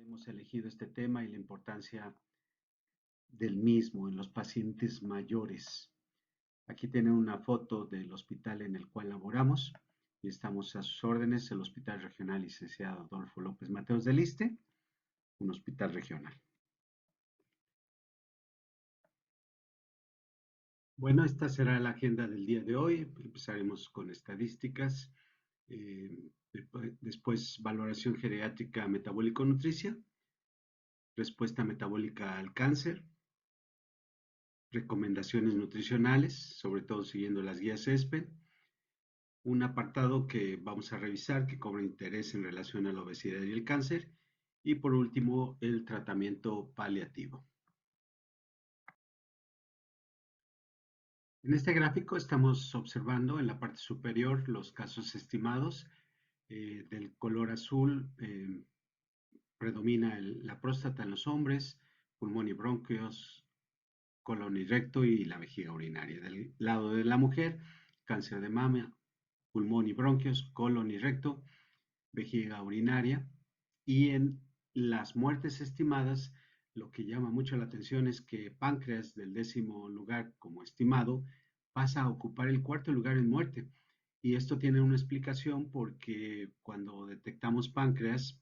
hemos elegido este tema y la importancia del mismo en los pacientes mayores. Aquí tienen una foto del hospital en el cual laboramos y estamos a sus órdenes, el Hospital Regional Licenciado Adolfo López Mateos del Iste, un hospital regional. Bueno, esta será la agenda del día de hoy. Empezaremos con estadísticas, después valoración geriátrica metabólico-nutricia, respuesta metabólica al cáncer, recomendaciones nutricionales, sobre todo siguiendo las guías ESPEN, un apartado que vamos a revisar que cobra interés en relación a la obesidad y el cáncer, y por último el tratamiento paliativo. En este gráfico estamos observando en la parte superior los casos estimados. Del color azul predomina la próstata en los hombres, pulmón y bronquios, colon y recto y la vejiga urinaria. Del lado de la mujer, cáncer de mama, pulmón y bronquios, colon y recto, vejiga urinaria. Y en las muertes estimadas, lo que llama mucho la atención es que páncreas, del 10º lugar como estimado, pasa a ocupar el 4º lugar en muerte. Y esto tiene una explicación porque cuando detectamos páncreas,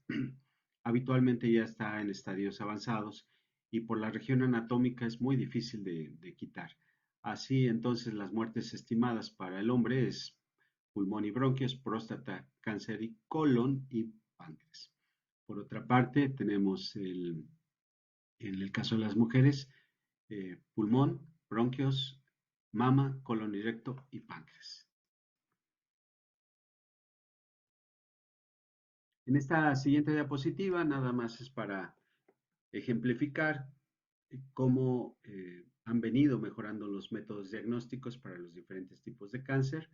habitualmente ya está en estadios avanzados y por la región anatómica es muy difícil de quitar. Así entonces las muertes estimadas para el hombre es pulmón y bronquios, próstata, cáncer y colon y páncreas. Por otra parte, tenemos en el caso de las mujeres, pulmón, bronquios, mama, colon y recto y páncreas. En esta siguiente diapositiva nada más es para ejemplificar cómo han venido mejorando los métodos diagnósticos para los diferentes tipos de cáncer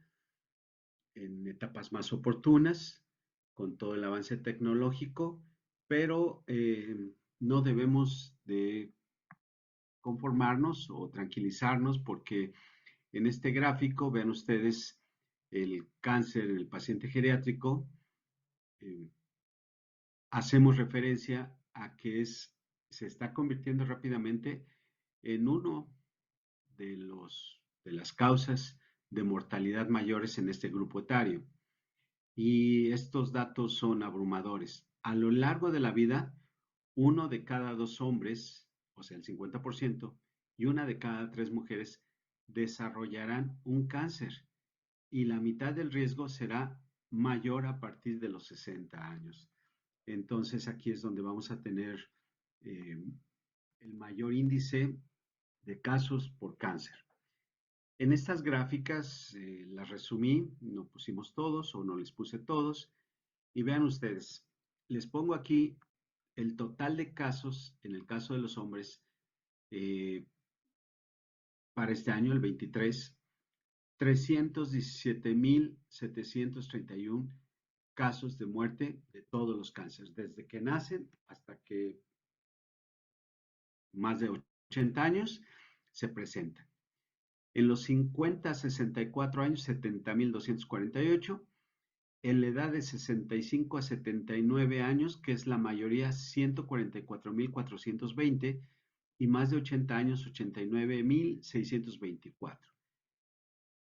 en etapas más oportunas, con todo el avance tecnológico, pero no debemos de conformarnos o tranquilizarnos porque en este gráfico vean ustedes el cáncer en el paciente geriátrico. Hacemos referencia a que se está convirtiendo rápidamente en uno de las causas de mortalidad mayores en este grupo etario. Y estos datos son abrumadores. A lo largo de la vida, 1 de cada 2 hombres, o sea, el 50%, y 1 de cada 3 mujeres desarrollarán un cáncer. Y la mitad del riesgo será mayor a partir de los 60 años. Entonces aquí es donde vamos a tener el mayor índice de casos por cáncer. En estas gráficas las resumí, no pusimos todos o no les puse todos. Y vean ustedes, les pongo aquí el total de casos, en el caso de los hombres, para este año, el 23, 317,731 casos de muerte de todos los cánceres, desde que nacen hasta que más de 80 años se presentan. En los 50 a 64 años, 70,248. En la edad de 65 a 79 años, que es la mayoría, 144,420. Y más de 80 años, 89,624.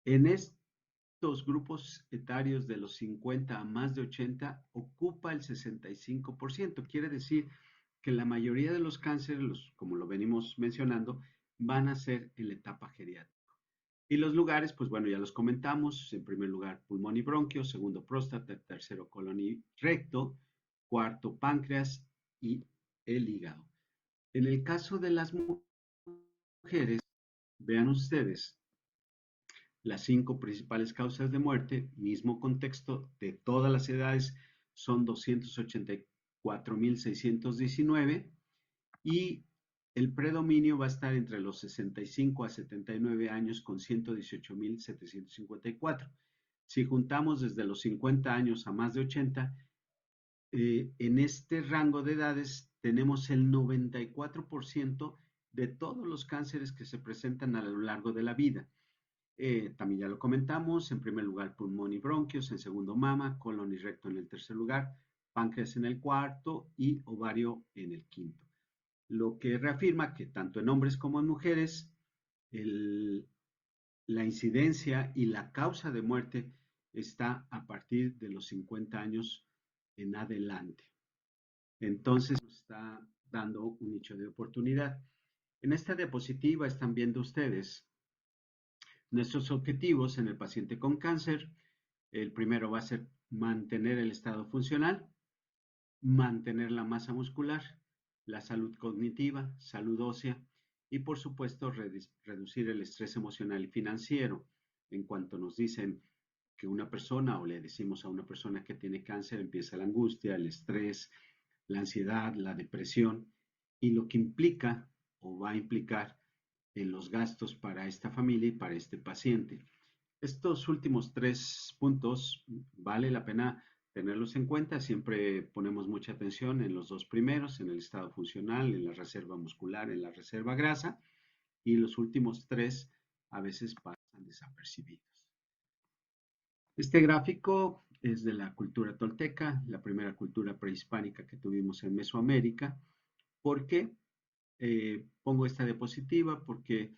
En estos grupos etarios de los 50 a más de 80 ocupa el 65%. Quiere decir que la mayoría de los cánceres, como lo venimos mencionando, van a ser en la etapa geriátrica. Y los lugares, pues bueno, ya los comentamos. En primer lugar, pulmón y bronquio, segundo, próstata, tercero, colon y recto, cuarto, páncreas y el hígado. En el caso de las mujeres, vean ustedes las 5 principales causas de muerte, mismo contexto de todas las edades, son 284,619 y el predominio va a estar entre los 65 a 79 años con 118,754. Si juntamos desde los 50 años a más de 80, en este rango de edades tenemos el 94% de todos los cánceres que se presentan a lo largo de la vida. También ya lo comentamos, en primer lugar pulmón y bronquios, en segundo mama, colon y recto en el tercer lugar, páncreas en el cuarto y ovario en el quinto. Lo que reafirma que tanto en hombres como en mujeres la incidencia y la causa de muerte está a partir de los 50 años en adelante. Entonces nos está dando un nicho de oportunidad. En esta diapositiva están viendo ustedes nuestros objetivos en el paciente con cáncer. El primero va a ser mantener el estado funcional, mantener la masa muscular, la salud cognitiva, salud ósea y por supuesto reducir el estrés emocional y financiero. En cuanto nos dicen que una persona o le decimos a una persona que tiene cáncer, empieza la angustia, el estrés, la ansiedad, la depresión y lo que implica o va a implicar en los gastos para esta familia y para este paciente. Estos últimos 3 puntos vale la pena tenerlos en cuenta. Siempre ponemos mucha atención en los 2 primeros, en el estado funcional, en la reserva muscular, en la reserva grasa, y los últimos 3 a veces pasan desapercibidos. Este gráfico es de la cultura tolteca, la primera cultura prehispánica que tuvimos en Mesoamérica. ¿Por qué pongo esta diapositiva? Porque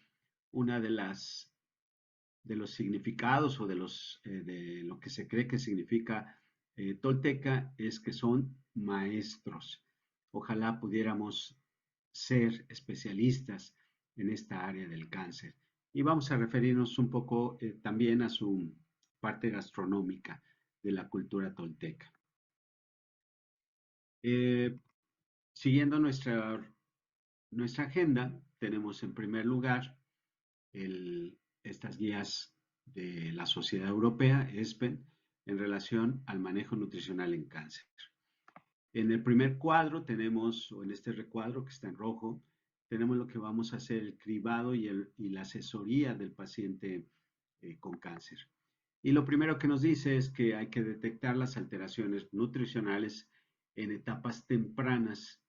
una de los significados o de lo que se cree que significa tolteca es que son maestros. Ojalá pudiéramos ser especialistas en esta área del cáncer. Y vamos a referirnos un poco también a su parte gastronómica de la cultura tolteca. Eh, Siguiendo nuestra agenda, tenemos en primer lugar estas guías de la Sociedad Europea, ESPEN, en relación al manejo nutricional en cáncer. En el primer cuadro tenemos, o en este recuadro que está en rojo, tenemos lo que vamos a hacer, el cribado y la asesoría del paciente con cáncer. Y lo primero que nos dice es que hay que detectar las alteraciones nutricionales en etapas tempranas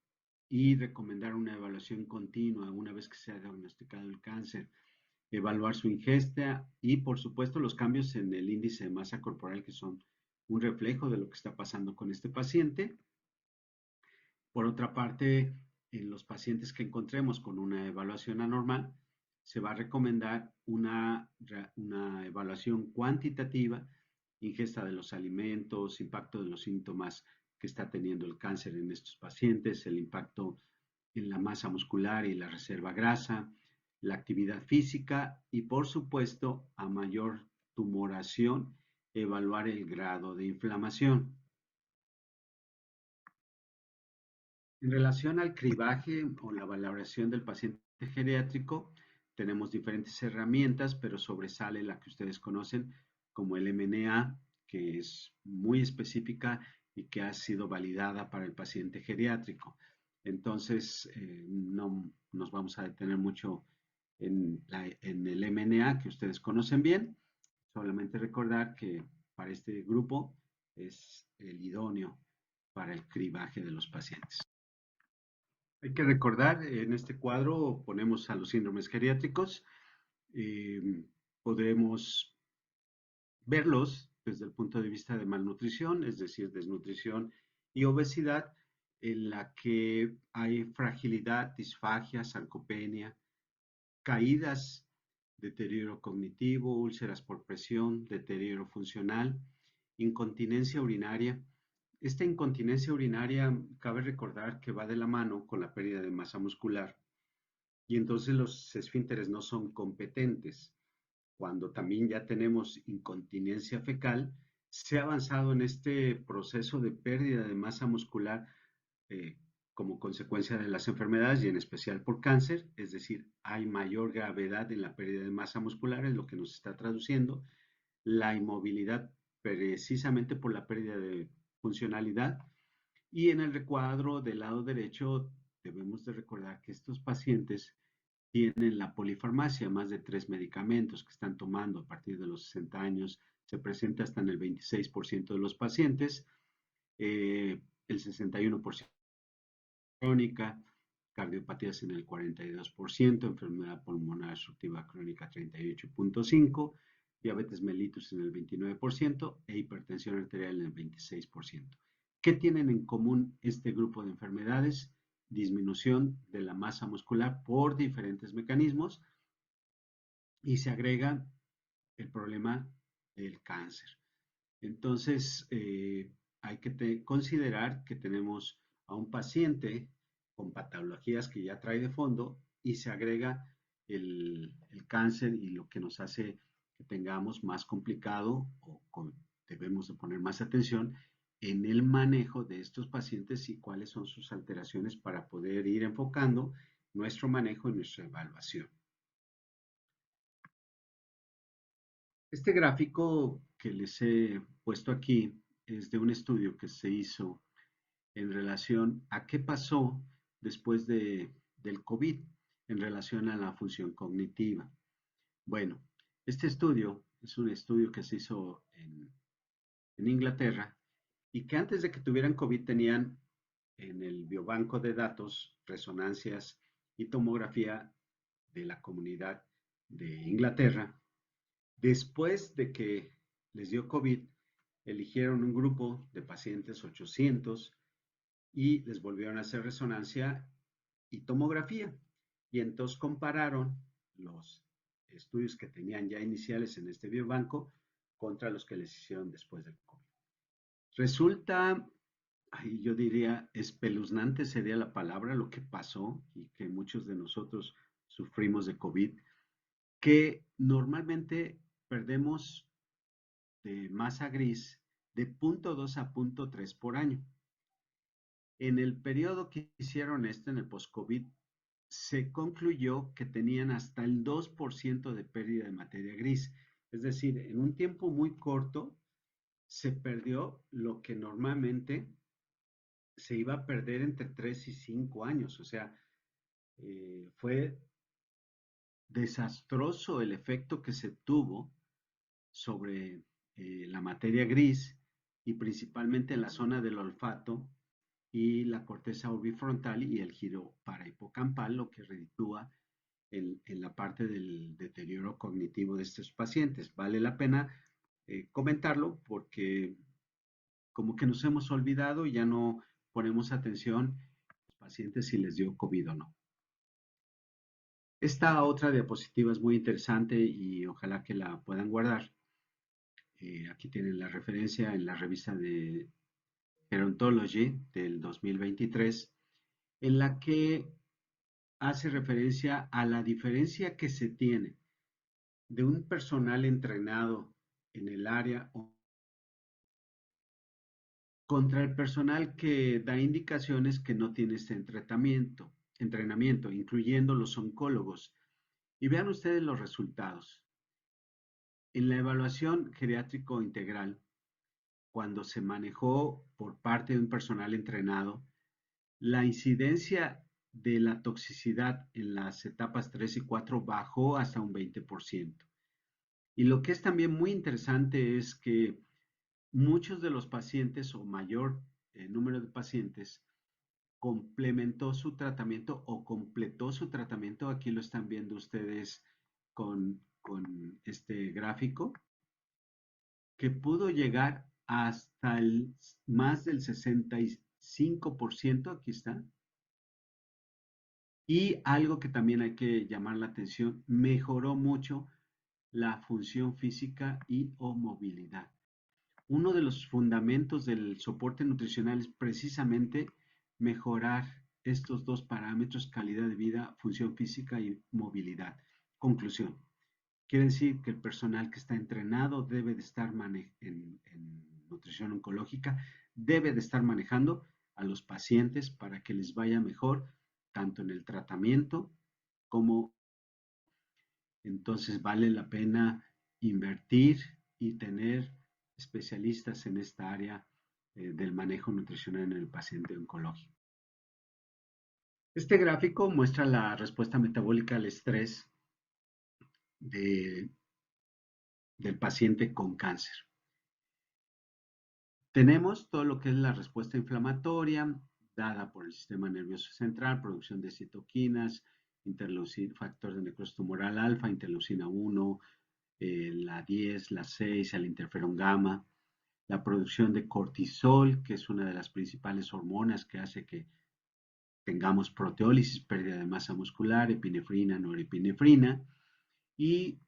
y recomendar una evaluación continua una vez que se ha diagnosticado el cáncer, evaluar su ingesta y por supuesto los cambios en el índice de masa corporal que son un reflejo de lo que está pasando con este paciente. Por otra parte, en los pacientes que encontremos con una evaluación anormal, se va a recomendar una evaluación cuantitativa, ingesta de los alimentos, impacto de los síntomas que está teniendo el cáncer en estos pacientes, el impacto en la masa muscular y la reserva grasa, la actividad física y por supuesto a mayor tumoración, evaluar el grado de inflamación. En relación al cribaje o la valoración del paciente geriátrico, tenemos diferentes herramientas, pero sobresale la que ustedes conocen como el MNA, que es muy específica y que ha sido validada para el paciente geriátrico. Entonces, no nos vamos a detener mucho en el MNA, que ustedes conocen bien. Solamente recordar que para este grupo es el idóneo para el cribaje de los pacientes. Hay que recordar, en este cuadro ponemos a los síndromes geriátricos. Podremos verlos desde el punto de vista de malnutrición, es decir, desnutrición y obesidad, en la que hay fragilidad, disfagia, sarcopenia, caídas, deterioro cognitivo, úlceras por presión, deterioro funcional, incontinencia urinaria. Esta incontinencia urinaria cabe recordar que va de la mano con la pérdida de masa muscular y entonces los esfínteres no son competentes. Cuando también ya tenemos incontinencia fecal, se ha avanzado en este proceso de pérdida de masa muscular eh, como consecuencia de las enfermedades y en especial por cáncer, es decir, hay mayor gravedad en la pérdida de masa muscular, es lo que nos está traduciendo la inmovilidad precisamente por la pérdida de funcionalidad. Y en el recuadro del lado derecho debemos de recordar que estos pacientes tienen la polifarmacia, más de 3 medicamentos que están tomando a partir de los 60 años, se presenta hasta en el 26% de los pacientes, el 61% crónica, cardiopatías en el 42%, enfermedad pulmonar obstructiva crónica 38.5%, diabetes mellitus en el 29% e hipertensión arterial en el 26%. ¿Qué tienen en común este grupo de enfermedades? Disminución de la masa muscular por diferentes mecanismos y se agrega el problema del cáncer. Entonces, hay que considerar que tenemos a un paciente con patologías que ya trae de fondo y se agrega el cáncer y lo que nos hace que tengamos más complicado o debemos de poner más atención en el manejo de estos pacientes y cuáles son sus alteraciones para poder ir enfocando nuestro manejo y nuestra evaluación. Este gráfico que les he puesto aquí es de un estudio que se hizo en relación a qué pasó después del COVID en relación a la función cognitiva. Bueno, este estudio es un estudio que se hizo en Inglaterra y que antes de que tuvieran COVID tenían en el biobanco de datos resonancias y tomografía de la comunidad de Inglaterra. Después de que les dio COVID, eligieron un grupo de pacientes 800 y les volvieron a hacer resonancia y tomografía. Y entonces compararon los estudios que tenían ya iniciales en este biobanco contra los que les hicieron después del COVID. Resulta, yo diría, espeluznante sería la palabra, lo que pasó y que muchos de nosotros sufrimos de COVID, que normalmente perdemos de masa gris de 0.2 a 0.3 por año. En el periodo que hicieron esto, en el post-COVID, se concluyó que tenían hasta el 2% de pérdida de materia gris. Es decir, en un tiempo muy corto se perdió lo que normalmente se iba a perder entre 3 y 5 años. O sea, fue desastroso el efecto que se tuvo sobre la materia gris y principalmente en la zona del olfato y la corteza orbifrontal y el giro parahipocampal, lo que reditúa en la parte del deterioro cognitivo de estos pacientes. Vale la pena comentarlo porque como que nos hemos olvidado y ya no ponemos atención a los pacientes si les dio COVID o no. Esta otra diapositiva es muy interesante y ojalá que la puedan guardar. Aquí tienen la referencia en la revista de Gerontology del 2023, en la que hace referencia a la diferencia que se tiene de un personal entrenado en el área contra el personal que da indicaciones que no tiene este entrenamiento, incluyendo los oncólogos. Y vean ustedes los resultados. En la evaluación geriátrico integral, cuando se manejó por parte de un personal entrenado, la incidencia de la toxicidad en las etapas 3 y 4 bajó hasta un 20%. Y lo que es también muy interesante es que muchos de los pacientes o mayor número de pacientes complementó su tratamiento o completó su tratamiento. Aquí lo están viendo ustedes con este gráfico, que pudo llegar hasta más del 65%, aquí está. Y algo que también hay que llamar la atención, mejoró mucho la función física y o movilidad. Uno de los fundamentos del soporte nutricional es precisamente mejorar estos dos parámetros, calidad de vida, función física y movilidad. Conclusión. Quiere decir que el personal que está entrenado debe de estar en nutrición oncológica, debe de estar manejando a los pacientes para que les vaya mejor, tanto en el tratamiento como entonces vale la pena invertir y tener especialistas en esta área del manejo nutricional en el paciente oncológico. Este gráfico muestra la respuesta metabólica al estrés de, del paciente con cáncer. Tenemos todo lo que es la respuesta inflamatoria dada por el sistema nervioso central, producción de citoquinas, factor de necrosis tumoral alfa, interleucina 1, la 10, la 6, el interferón gamma, la producción de cortisol, que es una de las principales hormonas que hace que tengamos proteólisis, pérdida de masa muscular, epinefrina, norepinefrina, y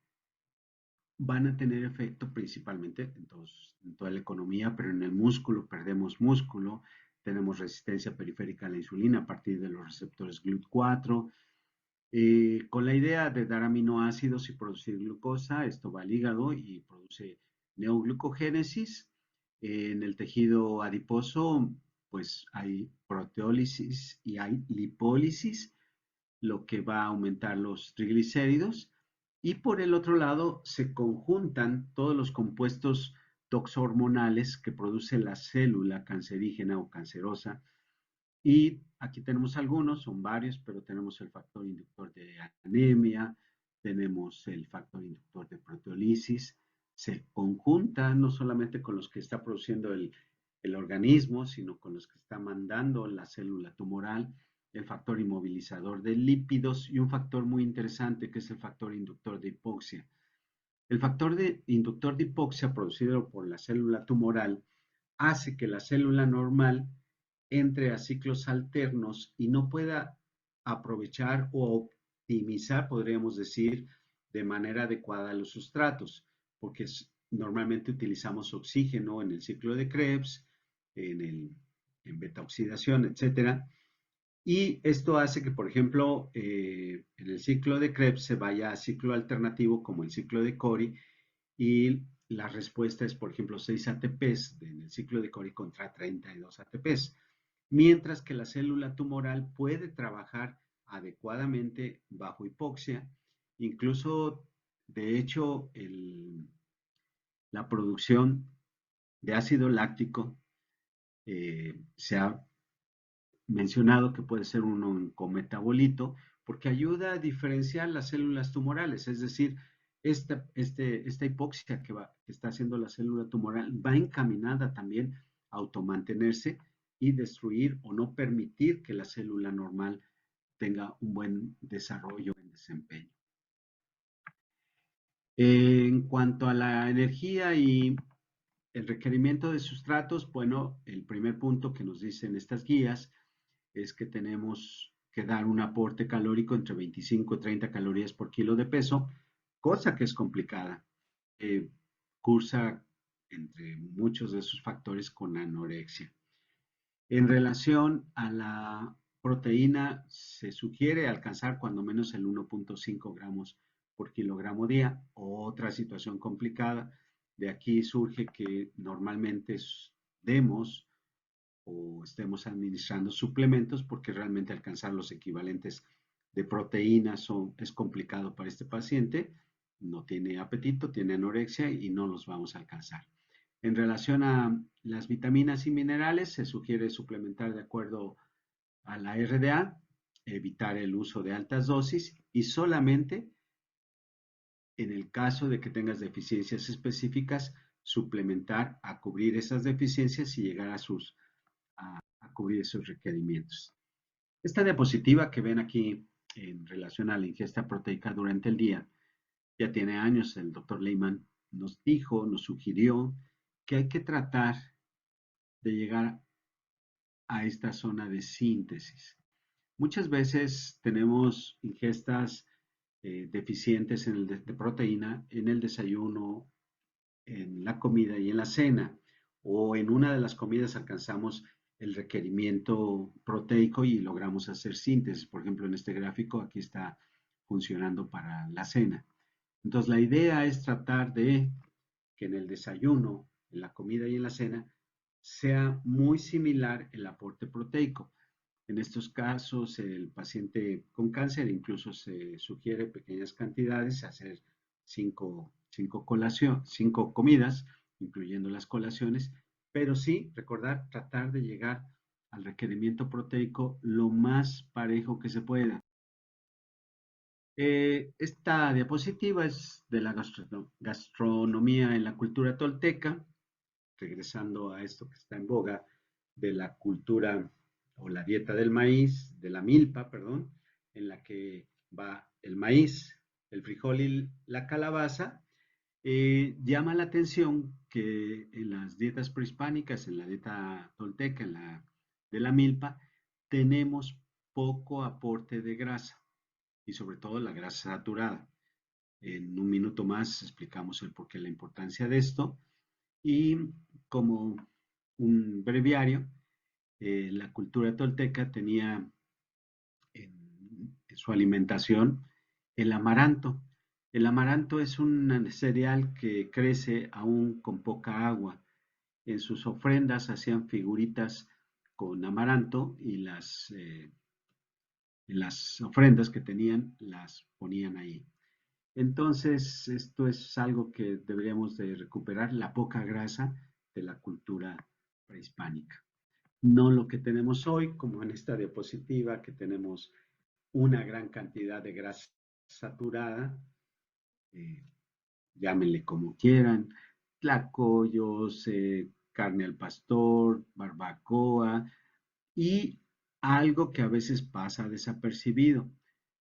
van a tener efecto principalmente en toda la economía, pero en el músculo perdemos músculo, tenemos resistencia periférica a la insulina a partir de los receptores GLUT4, con la idea de dar aminoácidos y producir glucosa. Esto va al hígado y produce neoglucogénesis. En el tejido adiposo, pues hay proteólisis y hay lipólisis, lo que va a aumentar los triglicéridos. Y por el otro lado, se conjuntan todos los compuestos toxohormonales que produce la célula cancerígena o cancerosa. Y aquí tenemos algunos, son varios, pero tenemos el factor inductor de anemia, tenemos el factor inductor de proteólisis. Se conjunta no solamente con los que está produciendo el organismo, sino con los que está mandando la célula tumoral, el factor inmovilizador de lípidos y un factor muy interesante que es el factor inductor de hipoxia. El factor inductor de hipoxia producido por la célula tumoral hace que la célula normal entre a ciclos alternos y no pueda aprovechar o optimizar, podríamos decir, de manera adecuada los sustratos, porque normalmente utilizamos oxígeno en el ciclo de Krebs, en beta oxidación, etcétera. Y esto hace que, por ejemplo, en el ciclo de Krebs se vaya a ciclo alternativo como el ciclo de Cori y la respuesta es, por ejemplo, 6 ATPs en el ciclo de Cori contra 32 ATPs, mientras que la célula tumoral puede trabajar adecuadamente bajo hipoxia. Incluso, de hecho, la producción de ácido láctico se ha mencionado que puede ser un oncometabolito porque ayuda a diferenciar las células tumorales, es decir, esta hipoxia que está haciendo la célula tumoral va encaminada también a automantenerse y destruir o no permitir que la célula normal tenga un buen desarrollo en desempeño. En cuanto a la energía y el requerimiento de sustratos, bueno, el primer punto que nos dicen estas guías es que tenemos que dar un aporte calórico entre 25 y 30 calorías por kilo de peso, cosa que es complicada. Cursa entre muchos de esos factores con anorexia. En relación a la proteína, se sugiere alcanzar cuando menos el 1.5 gramos por kilogramo día. Otra situación complicada, de aquí surge que normalmente demos o estemos administrando suplementos porque realmente alcanzar los equivalentes de proteínas es complicado para este paciente, no tiene apetito, tiene anorexia y no los vamos a alcanzar. En relación a las vitaminas y minerales, se sugiere suplementar de acuerdo a la RDA, evitar el uso de altas dosis y solamente en el caso de que tengas deficiencias específicas, suplementar a cubrir esas deficiencias y llegar a cubrir esos requerimientos. Esta diapositiva que ven aquí en relación a la ingesta proteica durante el día, ya tiene años, el doctor Lehman nos dijo, nos sugirió que hay que tratar de llegar a esta zona de síntesis. Muchas veces tenemos ingestas deficientes de proteína en el desayuno, en la comida y en la cena, o en una de las comidas alcanzamos el requerimiento proteico y logramos hacer síntesis. Por ejemplo, en este gráfico aquí está funcionando para la cena. Entonces, la idea es tratar de que en el desayuno, en la comida y en la cena sea muy similar el aporte proteico. En estos casos, el paciente con cáncer incluso se sugiere pequeñas cantidades, hacer cinco comidas, incluyendo las colaciones, pero sí, recordar, tratar de llegar al requerimiento proteico lo más parejo que se pueda. Esta diapositiva es de la gastronomía en la cultura tolteca, regresando a esto que está en boga de la cultura o la dieta del maíz, de la milpa, perdón, en la que va el maíz, el frijol y la calabaza, Llama la atención que en las dietas prehispánicas, en la dieta tolteca, en la de la milpa, tenemos poco aporte de grasa y sobre todo la grasa saturada. En un minuto más explicamos el porqué, la importancia de esto. Y como un breviario, la cultura tolteca tenía en su alimentación el amaranto. El amaranto es un cereal que crece aún con poca agua. En sus ofrendas hacían figuritas con amaranto y las ofrendas que tenían las ponían ahí. Entonces, esto es algo que deberíamos de recuperar, la poca grasa de la cultura prehispánica. No lo que tenemos hoy, como en esta diapositiva, que tenemos una gran cantidad de grasa saturada, eh, llámenle como quieran, tlacoyos, carne al pastor, barbacoa y algo que a veces pasa desapercibido.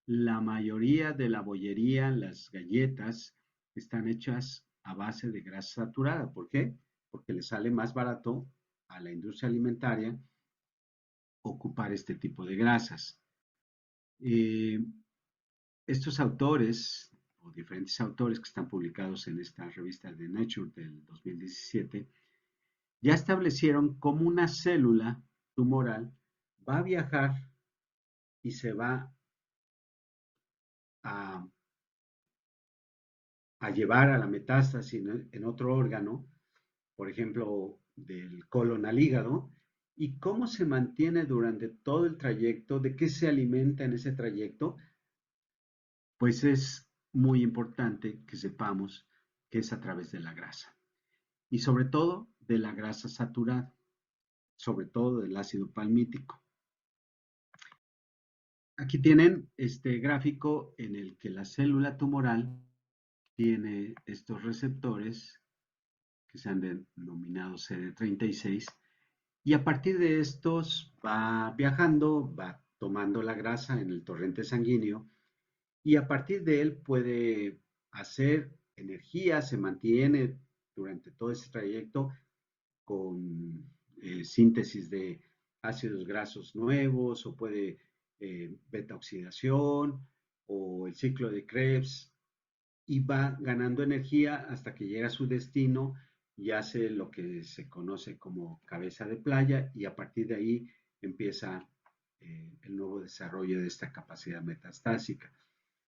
La mayoría de la bollería, las galletas, están hechas a base de grasa saturada. ¿Por qué? Porque le sale más barato a la industria alimentaria ocupar este tipo de grasas. Eh, Estos autores, o diferentes autores que están publicados en esta revista de Nature del 2017, ya establecieron cómo una célula tumoral va a viajar y se va a, a llevar a la metástasis en otro órgano, por ejemplo, del colon al hígado, y cómo se mantiene durante todo el trayecto, de qué se alimenta en ese trayecto, pues es muy importante que sepamos que es a través de la grasa y sobre todo de la grasa saturada, sobre todo del ácido palmítico. Aquí tienen este gráfico en el que la célula tumoral tiene estos receptores que se han denominado CD36 y a partir de estos va viajando, va tomando la grasa en el torrente sanguíneo y a partir de él puede hacer energía, se mantiene durante todo ese trayecto con síntesis de ácidos grasos nuevos o puede beta oxidación o el ciclo de Krebs y va ganando energía hasta que llega a su destino y hace lo que se conoce como cabeza de playa y a partir de ahí empieza el nuevo desarrollo de esta capacidad metastásica.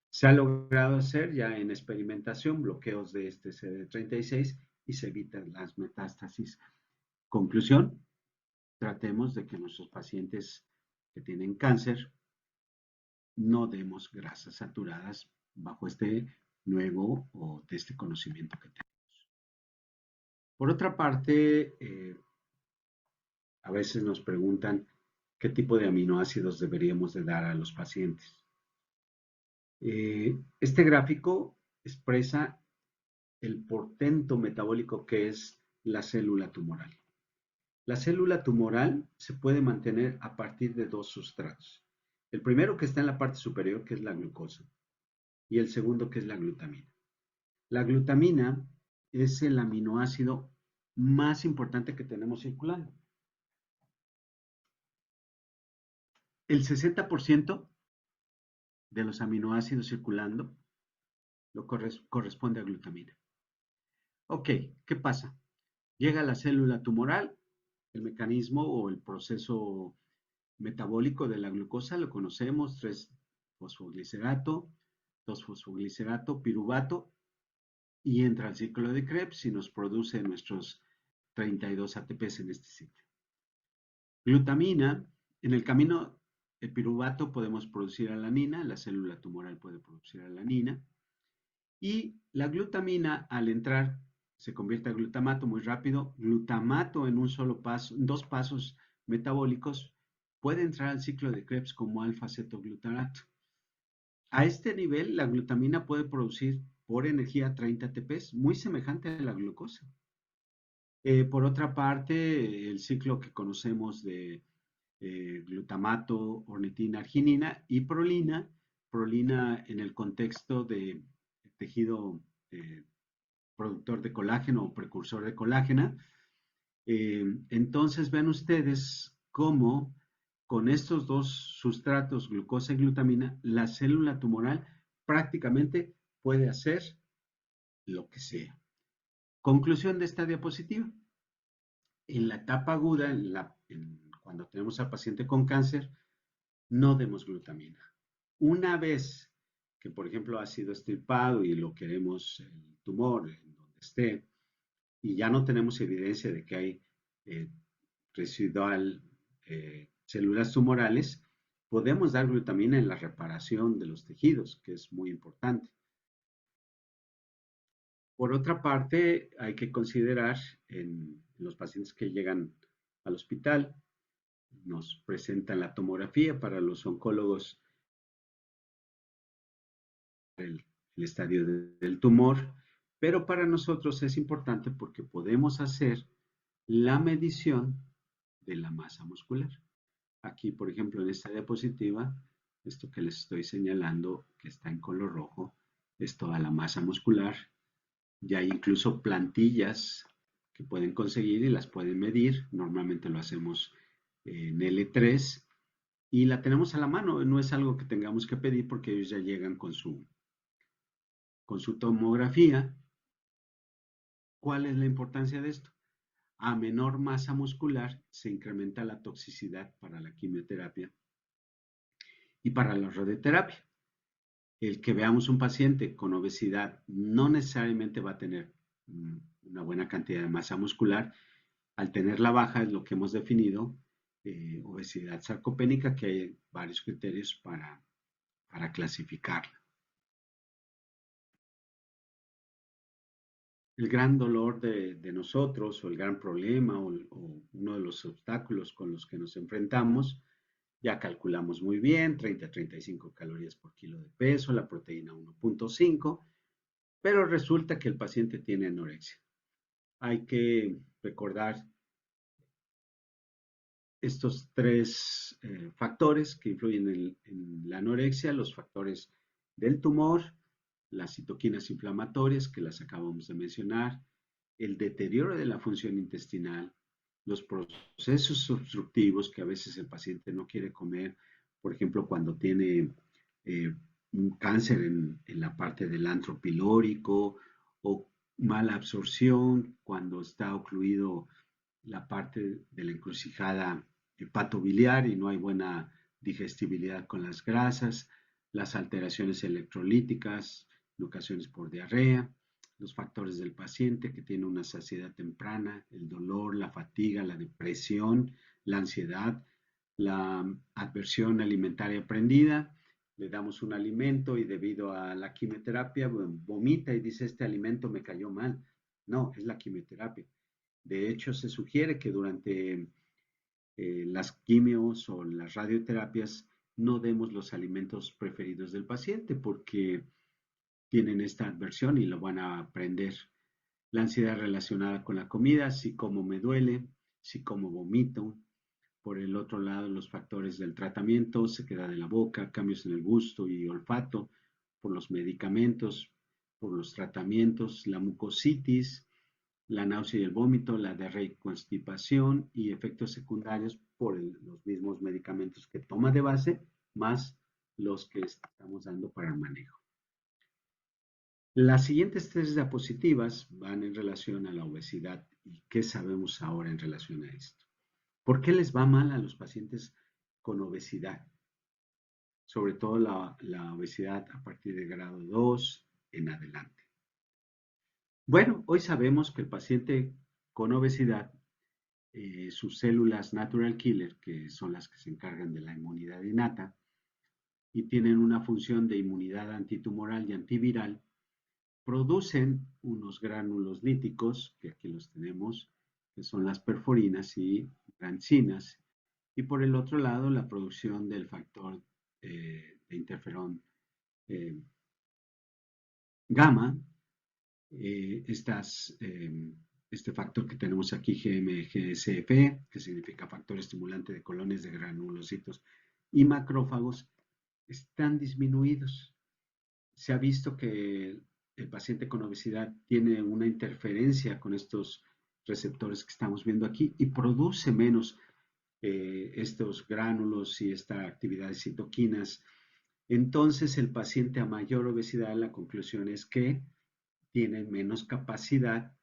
Se ha logrado hacer ya en experimentación bloqueos de este CD36 y se evitan las metástasis. Conclusión, tratemos de que nuestros pacientes que tienen cáncer no demos grasas saturadas bajo este nuevo o de este conocimiento que tenemos. Por otra parte, a veces nos preguntan qué tipo de aminoácidos deberíamos de dar a los pacientes. Este gráfico expresa el portento metabólico que es la célula tumoral. La célula tumoral se puede mantener a partir de dos sustratos. El primero que está en la parte superior, que es la glucosa, y el segundo que es la glutamina. La glutamina es el aminoácido más importante que tenemos circulando. El 60% de los aminoácidos circulando lo corresponde a glutamina. Ok, ¿qué pasa? Llega a la célula tumoral, el mecanismo o el proceso metabólico de la glucosa lo conocemos, 3-fosfoglicerato, 2-fosfoglicerato, piruvato, y entra al ciclo de Krebs y nos produce nuestros 32 ATPs en este ciclo. Glutamina, en el camino el piruvato podemos producir alanina, la célula tumoral puede producir alanina, y la glutamina al entrar se convierte a glutamato muy rápido. Glutamato en un solo paso, en dos pasos metabólicos, puede entrar al ciclo de Krebs como alfa-cetoglutarato. A este nivel, la glutamina puede producir por energía 30 ATPs, muy semejante a la glucosa. Por otra parte, el ciclo que conocemos de glutamato, ornitina, arginina y prolina, prolina en el contexto de tejido productor de colágeno o precursor de colágena. Entonces ven ustedes cómo con estos dos sustratos, glucosa y glutamina, la célula tumoral prácticamente puede hacer lo que sea. Conclusión de esta diapositiva. En la etapa aguda, cuando tenemos al paciente con cáncer, no demos glutamina. Una vez que, por ejemplo, ha sido extirpado y lo queremos el tumor en donde esté, y ya no tenemos evidencia de que hay eh, residual células tumorales, podemos dar glutamina en la reparación de los tejidos, que es muy importante. Por otra parte, hay que considerar en los pacientes que llegan al hospital, nos presentan la tomografía para los oncólogos, el estadio del tumor, pero para nosotros es importante porque podemos hacer la medición de la masa muscular. Aquí, por ejemplo, en esta diapositiva, esto que les estoy señalando, que está en color rojo, es toda la masa muscular. Ya hay incluso plantillas que pueden conseguir y las pueden medir. Normalmente lo hacemos en L3 y la tenemos a la mano. No es algo que tengamos que pedir porque ellos ya llegan con su tomografía. ¿Cuál es la importancia de esto? A menor masa muscular se incrementa la toxicidad para la quimioterapia y para la radioterapia. El que veamos un paciente con obesidad no necesariamente va a tener una buena cantidad de masa muscular. Al tenerla baja es lo que hemos definido, obesidad sarcopénica, que hay varios criterios para clasificarla. El gran dolor de nosotros o el gran problema o uno de los obstáculos con los que nos enfrentamos, ya calculamos muy bien, 30 a 35 calorías por kilo de peso, la proteína 1.5, pero resulta que el paciente tiene anorexia. Hay que recordar estos tres factores que influyen en la anorexia, los factores del tumor, las citoquinas inflamatorias que las acabamos de mencionar, el deterioro de la función intestinal, los procesos obstructivos que a veces el paciente no quiere comer, por ejemplo, cuando tiene un cáncer en la parte del antro pilórico o mala absorción, cuando está ocluido la parte de la encrucijada hepatobiliar y no hay buena digestibilidad con las grasas, las alteraciones electrolíticas, en ocasiones por diarrea, los factores del paciente que tiene una saciedad temprana, el dolor, la fatiga, la depresión, la ansiedad, la adversión alimentaria aprendida. Le damos un alimento y debido a la quimioterapia vomita y dice este alimento me cayó mal. No, es la quimioterapia. De hecho, se sugiere que durante las quimios o las radioterapias no demos los alimentos preferidos del paciente porque tienen esta adversión y lo van a aprender. La ansiedad relacionada con la comida, si como me duele, si como vomito. Por el otro lado, los factores del tratamiento, sequedad de la boca, cambios en el gusto y olfato, por los medicamentos, por los tratamientos, la mucositis, la náusea y el vómito, la diarrea y constipación y efectos secundarios por los mismos medicamentos que toma de base, más los que estamos dando para el manejo. Las siguientes tres diapositivas van en relación a la obesidad y qué sabemos ahora en relación a esto. ¿Por qué les va mal a los pacientes con obesidad? Sobre todo la obesidad a partir de grado 2 en adelante. Bueno, hoy sabemos que el paciente con obesidad, sus células natural killer, que son las que se encargan de la inmunidad innata y tienen una función de inmunidad antitumoral y antiviral, producen unos gránulos líticos, que aquí los tenemos, que son las perforinas y rancinas, y por el otro lado la producción del factor de interferón gamma, este factor que tenemos aquí, GMGSF, que significa factor estimulante de colonias de granulocitos y macrófagos, están disminuidos. Se ha visto que el paciente con obesidad tiene una interferencia con estos receptores que estamos viendo aquí y produce menos estos gránulos y esta actividad de citoquinas. Entonces, el paciente a mayor obesidad, la conclusión es que tiene menos capacidad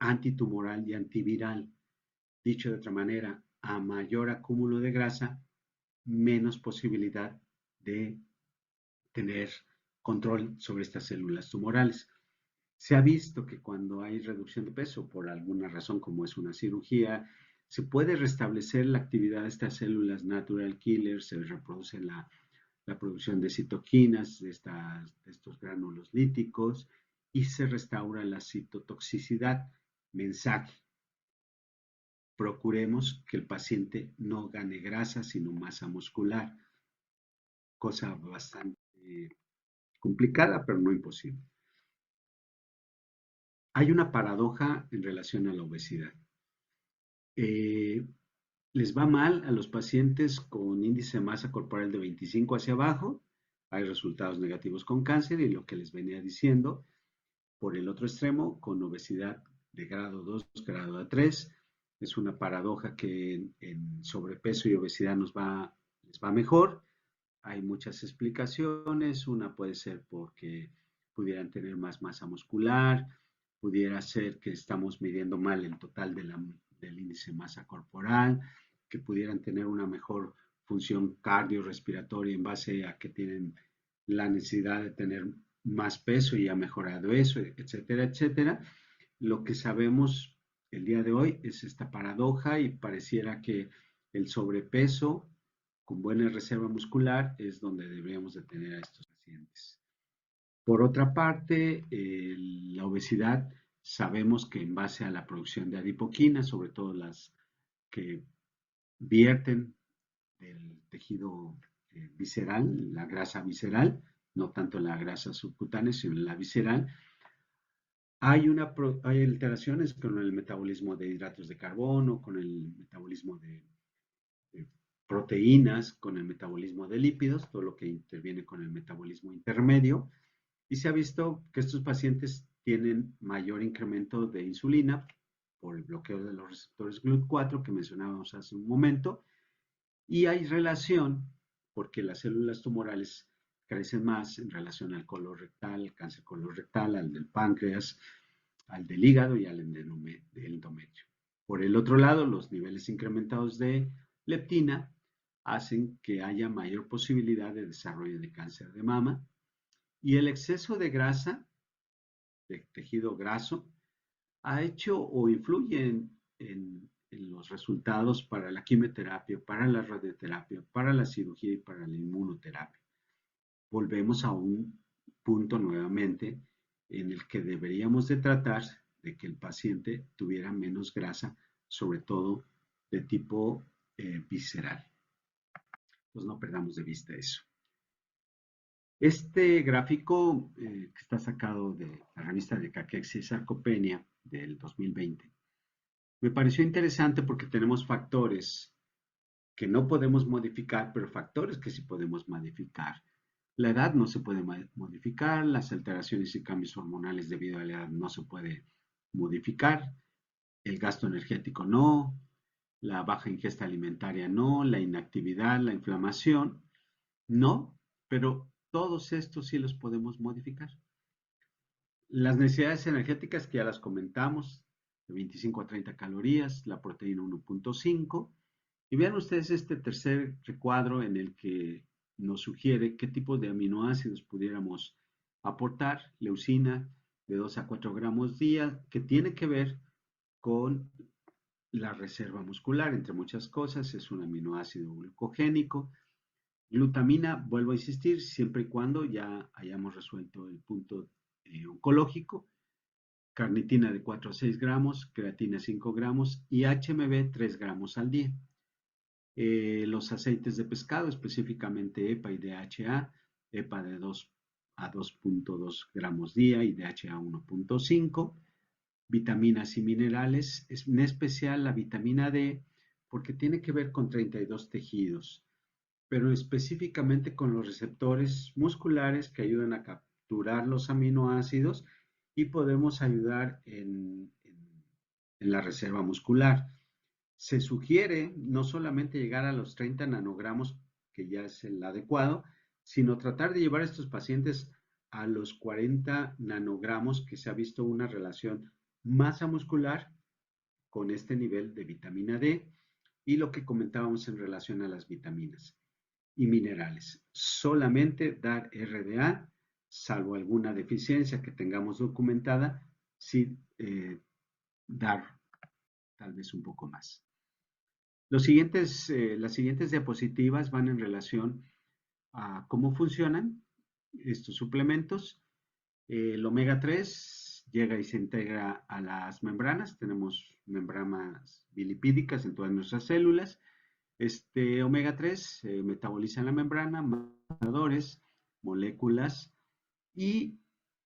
antitumoral y antiviral. Dicho de otra manera, a mayor acúmulo de grasa, menos posibilidad de tener control sobre estas células tumorales. Se ha visto que cuando hay reducción de peso por alguna razón, como es una cirugía, se puede restablecer la actividad de estas células natural killers, se reproduce la producción de citoquinas, de estos gránulos líticos, y se restaura la citotoxicidad. Mensaje: procuremos que el paciente no gane grasa, sino masa muscular, cosa bastante complicada, pero no imposible. Hay una paradoja en relación a la obesidad. Eh, les va mal a los pacientes con índice de masa corporal de 25 hacia abajo, hay resultados negativos con cáncer y lo que les venía diciendo, por el otro extremo, con obesidad de grado 2, grado 3, es una paradoja que en sobrepeso y obesidad les va mejor. Hay muchas explicaciones, una puede ser porque pudieran tener más masa muscular, pudiera ser que estamos midiendo mal el total del índice de masa corporal, que pudieran tener una mejor función cardiorrespiratoria en base a que tienen la necesidad de tener más peso y ha mejorado eso, etcétera, etcétera. Lo que sabemos el día de hoy es esta paradoja y pareciera que el sobrepeso con buena reserva muscular es donde deberíamos de tener a estos pacientes. Por otra parte, la obesidad sabemos que en base a la producción de adipoquinas, sobre todo las que vierten del tejido visceral, la grasa visceral, no tanto la grasa subcutánea, sino la visceral, hay alteraciones con el metabolismo de hidratos de carbono, con el metabolismo de proteínas, con el metabolismo de lípidos, todo lo que interviene con el metabolismo intermedio, y se ha visto que estos pacientes tienen mayor incremento de insulina por el bloqueo de los receptores GLUT4 que mencionábamos hace un momento, y hay relación porque las células tumorales crecen más en relación al colorectal, cáncer colorectal, al del páncreas, al del hígado y al endometrio. Por el otro lado, los niveles incrementados de leptina hacen que haya mayor posibilidad de desarrollo de cáncer de mama y el exceso de grasa, de tejido graso, ha hecho o influye en los resultados para la quimioterapia, para la radioterapia, para la cirugía y para la inmunoterapia. Volvemos a un punto nuevamente en el que deberíamos de tratar de que el paciente tuviera menos grasa, sobre todo de tipo visceral. Pues no perdamos de vista eso. Este gráfico que está sacado de la revista de Caquexia y Sarcopenia del 2020 me pareció interesante porque tenemos factores que no podemos modificar, pero factores que sí podemos modificar. La edad no se puede modificar, las alteraciones y cambios hormonales debido a la edad no se puede modificar, el gasto energético no, la baja ingesta alimentaria no, la inactividad, la inflamación no, pero todos estos sí los podemos modificar. Las necesidades energéticas que ya las comentamos, de 25 a 30 calorías, la proteína 1.5. Y vean ustedes este tercer recuadro en el que nos sugiere qué tipo de aminoácidos pudiéramos aportar. Leucina de 2 a 4 gramos día, que tiene que ver con la reserva muscular, entre muchas cosas, es un aminoácido glucogénico. Glutamina, vuelvo a insistir, siempre y cuando ya hayamos resuelto el punto oncológico. Carnitina de 4 a 6 gramos, creatina 5 gramos y HMB 3 gramos al día. Los aceites de pescado, específicamente EPA y DHA, EPA de 2 a 2.2 gramos día y DHA 1.5. Vitaminas y minerales, en especial la vitamina D, porque tiene que ver con 32 tejidos, pero específicamente con los receptores musculares que ayudan a capturar los aminoácidos y podemos ayudar en la reserva muscular. Se sugiere no solamente llegar a los 30 nanogramos, que ya es el adecuado, sino tratar de llevar a estos pacientes a los 40 nanogramos, que se ha visto una relación masa muscular con este nivel de vitamina D y lo que comentábamos en relación a las vitaminas y minerales. Solamente dar RDA, salvo alguna deficiencia que tengamos documentada, sí dar tal vez un poco más. Las siguientes diapositivas van en relación a cómo funcionan estos suplementos. El omega 3 llega y se integra a las membranas. Tenemos membranas bilipídicas en todas nuestras células. Este omega 3 se metaboliza en la membrana, marcadores, moléculas y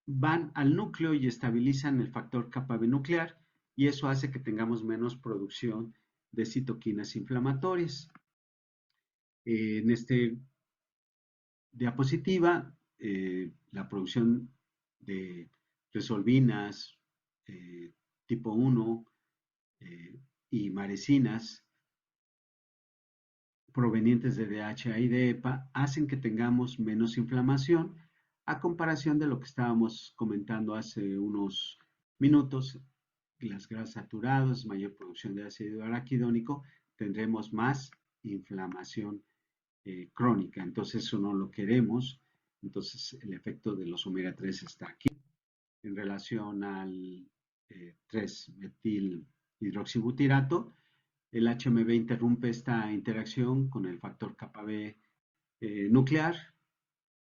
van al núcleo y estabilizan el factor kappa B nuclear y eso hace que tengamos menos producción de citoquinas inflamatorias. En este diapositiva, la producción de resolvinas tipo 1 y maresinas provenientes de DHA y de EPA hacen que tengamos menos inflamación a comparación de lo que estábamos comentando hace unos minutos. Las grasas saturadas, mayor producción de ácido araquidónico, tendremos más inflamación crónica. Entonces eso no lo queremos. Entonces el efecto de los omega 3 está aquí. En relación al 3-metil hidroxibutirato, el HMB interrumpe esta interacción con el factor kappa B nuclear,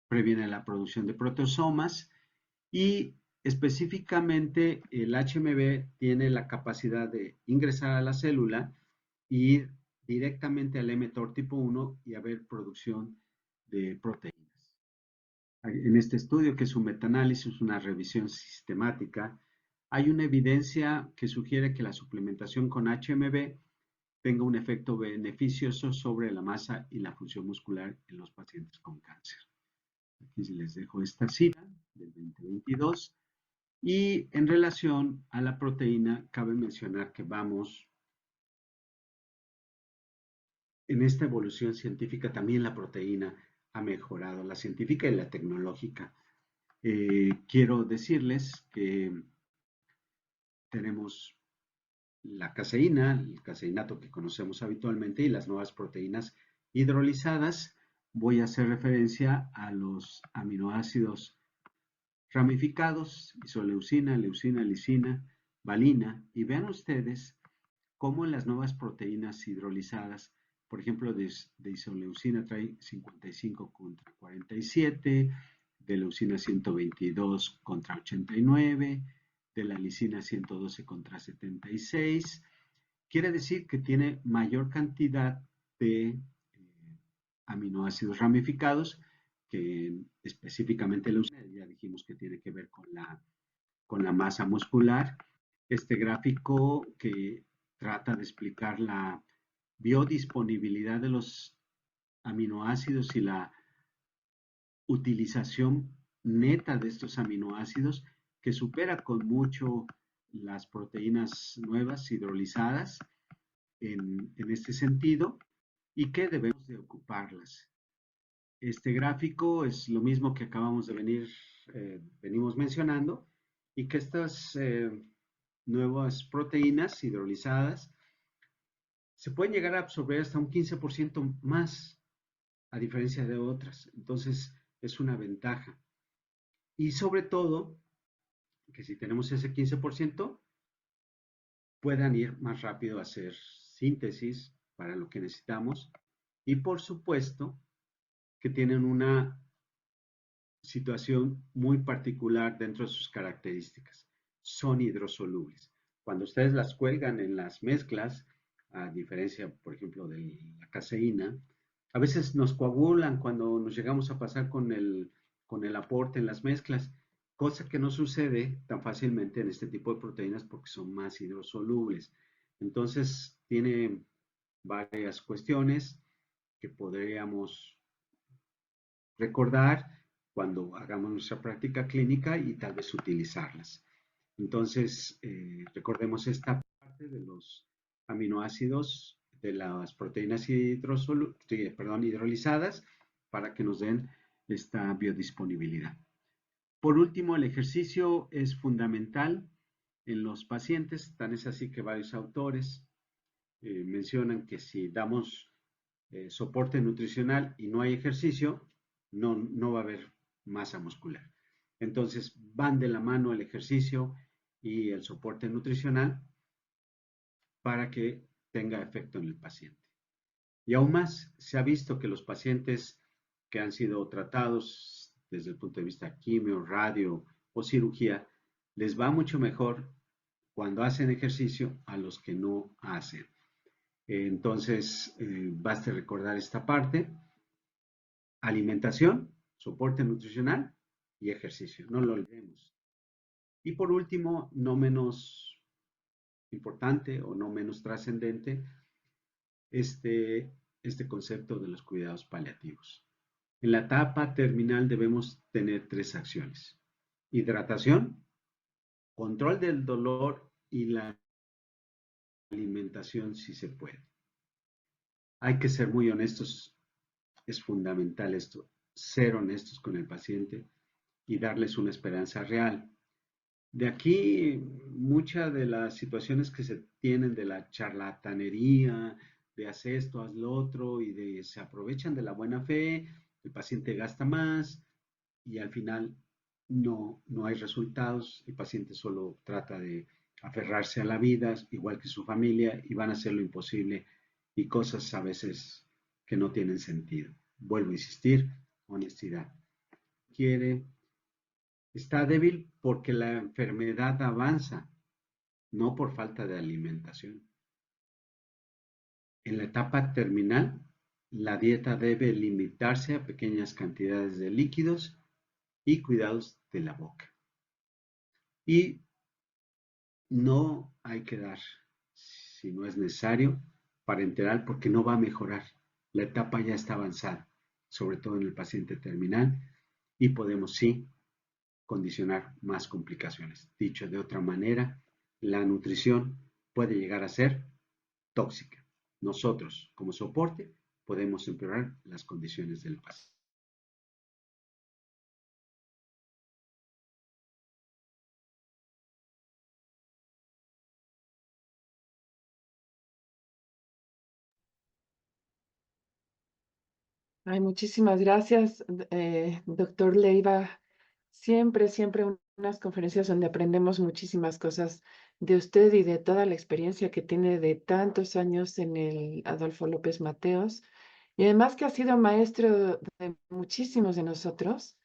previene la producción de proteosomas y específicamente el HMB tiene la capacidad de ingresar a la célula e ir directamente al mTOR tipo 1 y haber producción de proteínas. En este estudio, que es un metaanálisis, una revisión sistemática, hay una evidencia que sugiere que la suplementación con HMB tenga un efecto beneficioso sobre la masa y la función muscular en los pacientes con cáncer. Aquí les dejo esta cita del 2022. Y en relación a la proteína, cabe mencionar que vamos, en esta evolución científica también la proteína ha mejorado, la científica y la tecnológica. Quiero decirles que tenemos la caseína, el caseinato que conocemos habitualmente y las nuevas proteínas hidrolizadas. Voy a hacer referencia a los aminoácidos ramificados, isoleucina, leucina, lisina, valina, y vean ustedes cómo las nuevas proteínas hidrolizadas, por ejemplo, de isoleucina trae 55 contra 47, de leucina 122 contra 89, de la lisina 112 contra 76. Quiere decir que tiene mayor cantidad de aminoácidos ramificados que específicamente leucina. Ya dijimos que tiene que ver con la masa muscular. Este gráfico que trata de explicar la biodisponibilidad de los aminoácidos y la utilización neta de estos aminoácidos, que supera con mucho las proteínas nuevas hidrolizadas en este sentido y que debemos de ocuparlas. Este gráfico es lo mismo que acabamos de venimos mencionando y que estas nuevas proteínas hidrolizadas se pueden llegar a absorber hasta un 15% más a diferencia de otras. Entonces es una ventaja. Y sobre todo, que si tenemos ese 15%, puedan ir más rápido a hacer síntesis para lo que necesitamos. Y por supuesto, que tienen una situación muy particular dentro de sus características. Son hidrosolubles. Cuando ustedes las cuelgan en las mezclas, a diferencia, por ejemplo, de la caseína, a veces nos coagulan cuando nos llegamos a pasar con el aporte en las mezclas, cosa que no sucede tan fácilmente en este tipo de proteínas porque son más hidrosolubles. Entonces, tiene varias cuestiones que podríamos recordar cuando hagamos nuestra práctica clínica y tal vez utilizarlas. Entonces, recordemos esta parte de los aminoácidos de las proteínas hidrolizadas para que nos den esta biodisponibilidad. Por último, el ejercicio es fundamental en los pacientes, tan es así que varios autores mencionan que si damos soporte nutricional y no hay ejercicio, no va a haber masa muscular. Entonces van de la mano el ejercicio y el soporte nutricional para que tenga efecto en el paciente. Y aún más, se ha visto que los pacientes que han sido tratados desde el punto de vista quimio, radio o cirugía, les va mucho mejor cuando hacen ejercicio a los que no hacen. Entonces, basta recordar esta parte: alimentación, soporte nutricional y ejercicio. No lo olvidemos. Y por último, no menos importante o no menos trascendente, este concepto de los cuidados paliativos. En la etapa terminal debemos tener 3 acciones: hidratación, control del dolor y la alimentación si se puede. Hay que ser muy honestos, es fundamental esto, ser honestos con el paciente y darles una esperanza real. De aquí muchas de las situaciones que se tienen de la charlatanería, de hacer esto, haz lo otro, y se aprovechan de la buena fe, el paciente gasta más y al final no hay resultados, el paciente solo trata de aferrarse a la vida, igual que su familia, y van a hacer lo imposible y cosas a veces que no tienen sentido. Vuelvo a insistir, honestidad. Está débil porque la enfermedad avanza, no por falta de alimentación. En la etapa terminal, la dieta debe limitarse a pequeñas cantidades de líquidos y cuidados de la boca. Y no hay que dar, si no es necesario, parenteral porque no va a mejorar. La etapa ya está avanzada, sobre todo en el paciente terminal, y podemos sí condicionar más complicaciones. Dicho de otra manera, la nutrición puede llegar a ser tóxica. Nosotros, como soporte, podemos empeorar las condiciones del paciente. Ay, muchísimas gracias, doctor Leiva. Siempre, siempre unas conferencias donde aprendemos muchísimas cosas de usted y de toda la experiencia que tiene de tantos años en el Adolfo López Mateos. Y además que ha sido maestro de muchísimos de nosotros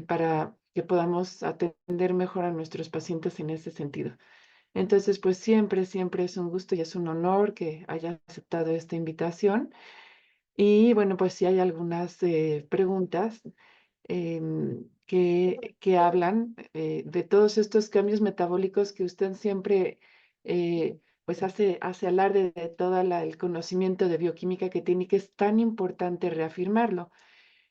para que podamos atender mejor a nuestros pacientes en ese sentido. Entonces, pues siempre, siempre es un gusto y es un honor que haya aceptado esta invitación. Y bueno, pues sí hay algunas preguntas que hablan de todos estos cambios metabólicos que usted siempre pues hace alarde de todo el conocimiento de bioquímica que tiene y que es tan importante reafirmarlo.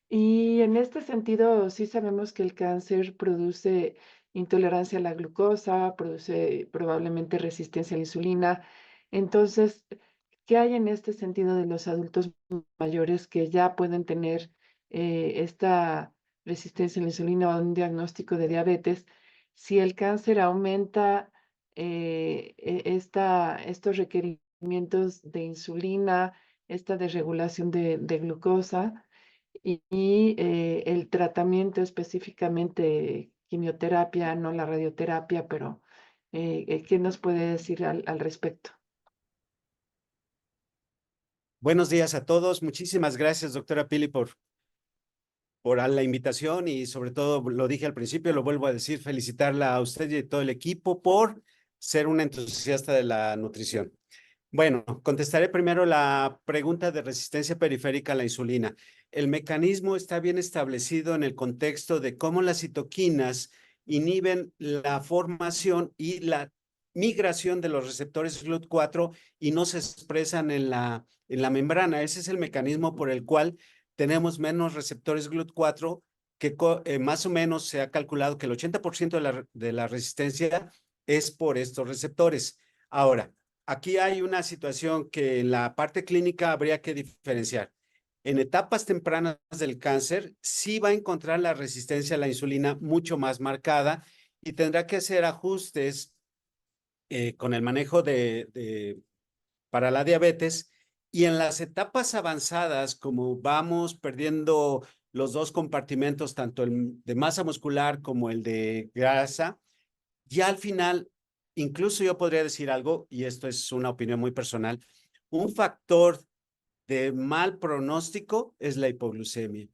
Y en este sentido, sí sabemos que el cáncer produce intolerancia a la glucosa, produce probablemente resistencia a la insulina. Entonces, ¿qué hay en este sentido de los adultos mayores que ya pueden tener esta resistencia a la insulina o un diagnóstico de diabetes? Si el cáncer aumenta estos requerimientos de insulina, esta desregulación de glucosa y el tratamiento específicamente quimioterapia, no la radioterapia, pero ¿qué nos puede decir al respecto? Buenos días a todos. Muchísimas gracias, doctora Pili, por la invitación y sobre todo, lo dije al principio, lo vuelvo a decir, felicitarla a usted y a todo el equipo por ser una entusiasta de la nutrición. Bueno, contestaré primero la pregunta de resistencia periférica a la insulina. El mecanismo está bien establecido en el contexto de cómo las citoquinas inhiben la formación y la migración de los receptores GLUT4 y no se expresan en la membrana. Ese es el mecanismo por el cual tenemos menos receptores GLUT4 que más o menos se ha calculado que el 80% de la resistencia es por estos receptores. Ahora, aquí hay una situación que en la parte clínica habría que diferenciar. En etapas tempranas del cáncer, sí va a encontrar la resistencia a la insulina mucho más marcada y tendrá que hacer ajustes con el manejo para la diabetes. Y en las etapas avanzadas, como vamos perdiendo los dos compartimentos, tanto el de masa muscular como el de grasa, ya al final, incluso yo podría decir algo, y esto es una opinión muy personal, un factor de mal pronóstico es la hipoglucemia.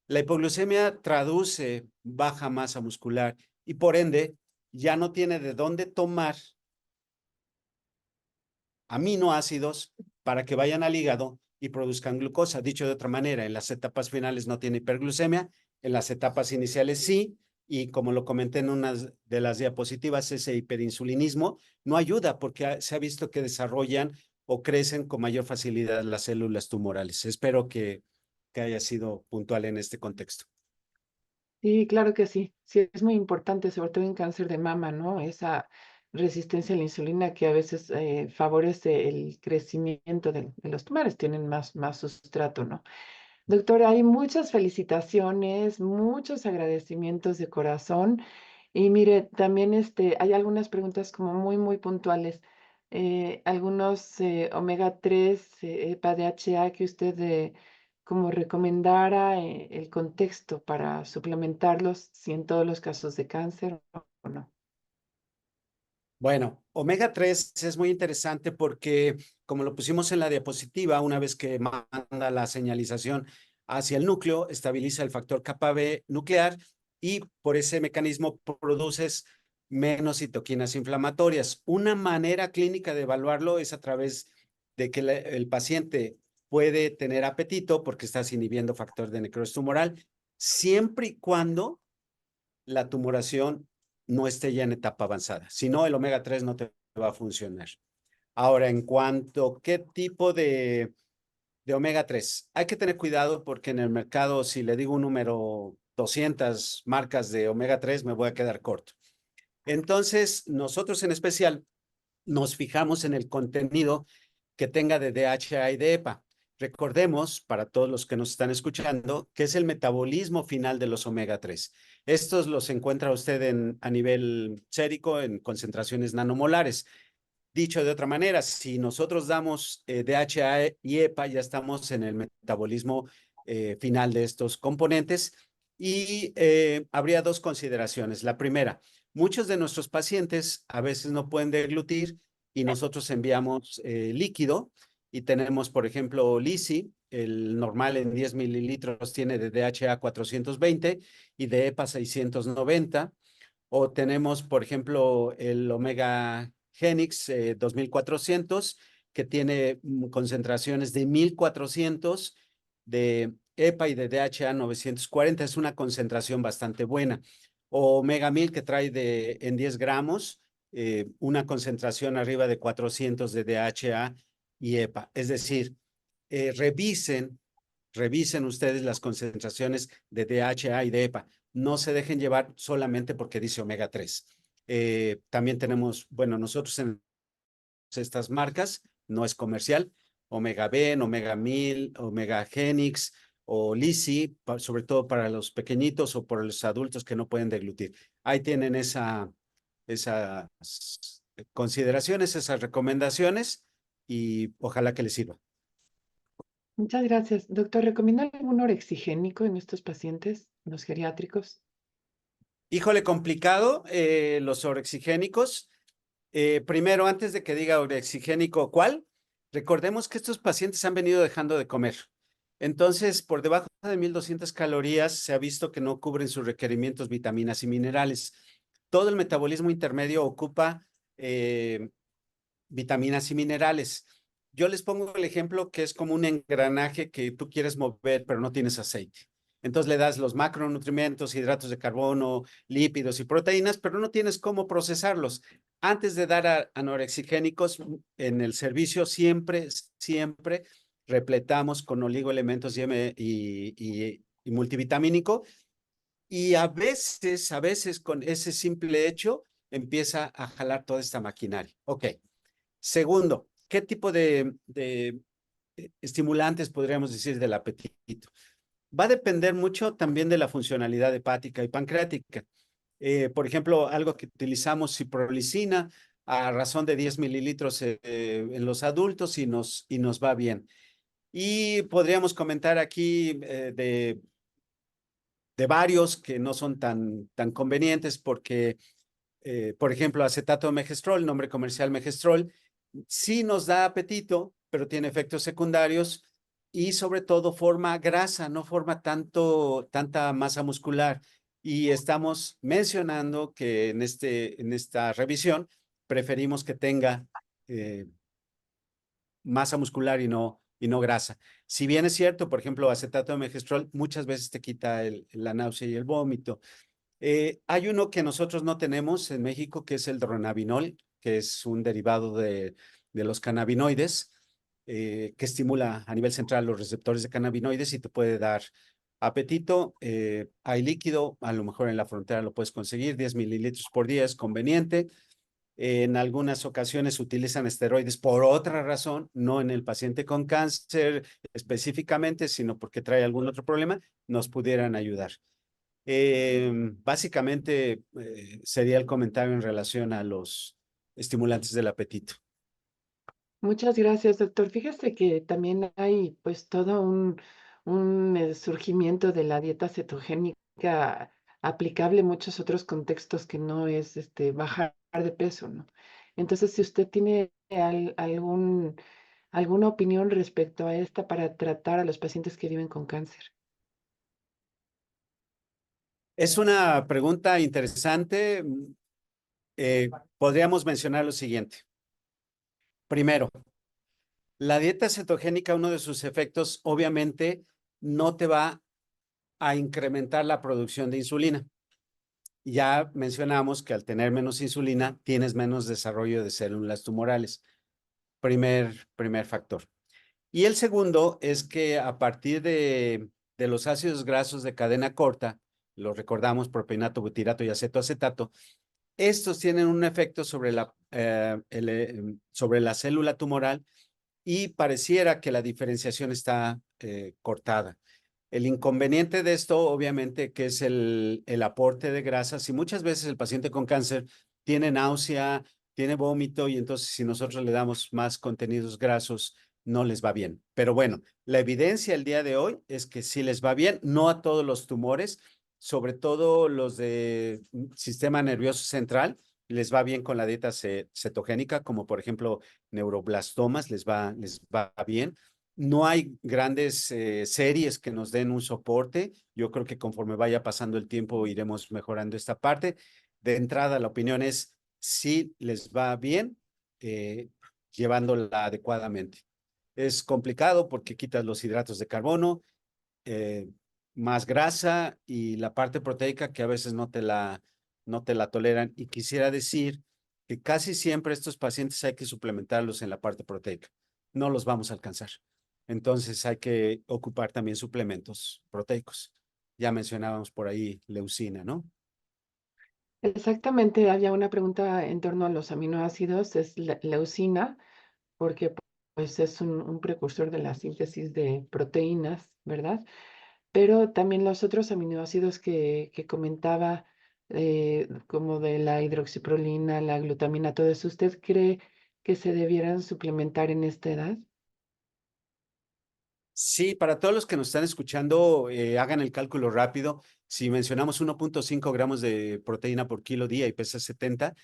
La hipoglucemia traduce baja masa muscular y por ende ya no tiene de dónde tomar aminoácidos para que vayan al hígado y produzcan glucosa. Dicho de otra manera, en las etapas finales no tiene hiperglucemia, en las etapas iniciales sí, y como lo comenté en una de las diapositivas, ese hiperinsulinismo no ayuda porque se ha visto que desarrollan o crecen con mayor facilidad las células tumorales. Espero que haya sido puntual en este contexto. Sí, claro que sí. Sí, es muy importante, sobre todo en cáncer de mama, ¿no? Esa resistencia a la insulina que a veces favorece el crecimiento de los tumores, tienen más sustrato, ¿no? Doctora, hay muchas felicitaciones, muchos agradecimientos de corazón. Y mire, también hay algunas preguntas como muy puntuales. Algunos omega 3, EPA, DHA que usted como recomendara el contexto para suplementarlos, si en todos los casos de cáncer o no. Bueno, omega 3 es muy interesante porque, como lo pusimos en la diapositiva, una vez que manda la señalización hacia el núcleo, estabiliza el factor kappa B nuclear y por ese mecanismo produces menos citoquinas inflamatorias. Una manera clínica de evaluarlo es a través de que el paciente puede tener apetito porque estás inhibiendo factor de necrosis tumoral, siempre y cuando la tumoración no esté ya en etapa avanzada. Si no, el omega 3 no te va a funcionar. Ahora, en cuanto a qué tipo de omega 3, hay que tener cuidado porque en el mercado, si le digo un número, 200 marcas de omega 3, me voy a quedar corto. Entonces, nosotros en especial nos fijamos en el contenido que tenga de DHA y de EPA. Recordemos, para todos los que nos están escuchando, que es el metabolismo final de los omega 3. Estos los encuentra usted a nivel sérico en concentraciones nanomolares. Dicho de otra manera, si nosotros damos DHA y EPA, ya estamos en el metabolismo final de estos componentes. Y habría dos consideraciones. La primera, muchos de nuestros pacientes a veces no pueden deglutir y nosotros enviamos líquido y tenemos, por ejemplo, Lisi, el normal en 10 mililitros tiene de DHA 420 y de EPA 690. O tenemos, por ejemplo, el Omega Genix 2400, que tiene concentraciones de 1400 de EPA y de DHA 940. Es una concentración bastante buena. O Omega 1000, que trae en 10 gramos, una concentración arriba de 400 de DHA y EPA. Es decir, revisen ustedes las concentraciones de DHA y de EPA. No se dejen llevar solamente porque dice omega 3. También tenemos, bueno, nosotros en estas marcas, no es comercial, omega B, omega 1000, omega Genix o Lisi, sobre todo para los pequeñitos o por los adultos que no pueden deglutir. Ahí tienen esas consideraciones, esas recomendaciones y ojalá que les sirva. Muchas gracias. Doctor, ¿recomienda algún orexigénico en estos pacientes, los geriátricos? Híjole, complicado, los orexigénicos. Primero, antes de que diga orexigénico, ¿cuál? Recordemos que estos pacientes han venido dejando de comer. Entonces, por debajo de 1200 calorías se ha visto que no cubren sus requerimientos vitaminas y minerales. Todo el metabolismo intermedio ocupa vitaminas y minerales. Yo les pongo el ejemplo que es como un engranaje que tú quieres mover, pero no tienes aceite. Entonces le das los macronutrientes, hidratos de carbono, lípidos y proteínas, pero no tienes cómo procesarlos. Antes de dar anorexigénicos en el servicio, siempre repletamos con oligoelementos y multivitamínico y a veces con ese simple hecho empieza a jalar toda esta maquinaria. Ok. Segundo, ¿qué tipo de estimulantes podríamos decir del apetito? Va a depender mucho también de la funcionalidad hepática y pancreática. Por ejemplo, algo que utilizamos, ciprolicina, a razón de 10 mililitros en los adultos y nos va bien. Y podríamos comentar aquí de varios que no son tan convenientes porque, por ejemplo, acetato de megestrol, nombre comercial megestrol, sí nos da apetito, pero tiene efectos secundarios y sobre todo forma grasa, no forma tanta masa muscular. Y estamos mencionando que en esta revisión preferimos que tenga eh, masa muscular y no grasa. Si bien es cierto, por ejemplo, acetato de megestrol muchas veces te quita la náusea y el vómito. Hay uno que nosotros no tenemos en México, que es el dronabinol, que es un derivado de los cannabinoides, que estimula a nivel central los receptores de cannabinoides y te puede dar apetito. Hay líquido, a lo mejor en la frontera lo puedes conseguir, 10 mililitros por día es conveniente. En algunas ocasiones se utilizan esteroides por otra razón, no en el paciente con cáncer específicamente, sino porque trae algún otro problema, nos pudieran ayudar. Básicamente sería el comentario en relación a los estimulantes del apetito. Muchas gracias, doctor. Fíjese que también hay pues todo un surgimiento de la dieta cetogénica aplicable en muchos otros contextos que no es bajar de peso, ¿no? Entonces, si usted tiene alguna opinión respecto a esta para tratar a los pacientes que viven con cáncer. Es una pregunta interesante. Podríamos mencionar lo siguiente. Primero, la dieta cetogénica, uno de sus efectos, obviamente, no te va a incrementar la producción de insulina. Ya mencionamos que al tener menos insulina, tienes menos desarrollo de células tumorales. Primer factor. Y el segundo es que a partir de los ácidos grasos de cadena corta, lo recordamos, propionato, butirato y acetoacetato, estos tienen un efecto sobre la célula tumoral y pareciera que la diferenciación está cortada. El inconveniente de esto, obviamente, que es el aporte de grasas y muchas veces el paciente con cáncer tiene náusea, tiene vómito y entonces si nosotros le damos más contenidos grasos, no les va bien. Pero bueno, la evidencia el día de hoy es que sí les va bien, no a todos los tumores, sobre todo los de sistema nervioso central, les va bien con la dieta cetogénica, como por ejemplo neuroblastomas, les va bien. No hay grandes series que nos den un soporte. Yo creo que conforme vaya pasando el tiempo iremos mejorando esta parte. De entrada, la opinión es si les va bien, llevándola adecuadamente. Es complicado porque quitas los hidratos de carbono, eh, más grasa y la parte proteica que a veces no te la toleran. Y quisiera decir que casi siempre estos pacientes hay que suplementarlos en la parte proteica. No los vamos a alcanzar. Entonces hay que ocupar también suplementos proteicos. Ya mencionábamos por ahí leucina, ¿no? Exactamente, había una pregunta en torno a los aminoácidos, es la leucina, porque pues es un precursor de la síntesis de proteínas, ¿verdad? Pero también los otros aminoácidos que comentaba, como de la hidroxiprolina, la glutamina, todo eso, ¿usted cree que se debieran suplementar en esta edad? Sí, para todos los que nos están escuchando, hagan el cálculo rápido. Si mencionamos 1.5 gramos de proteína por kilo día y pesa 70,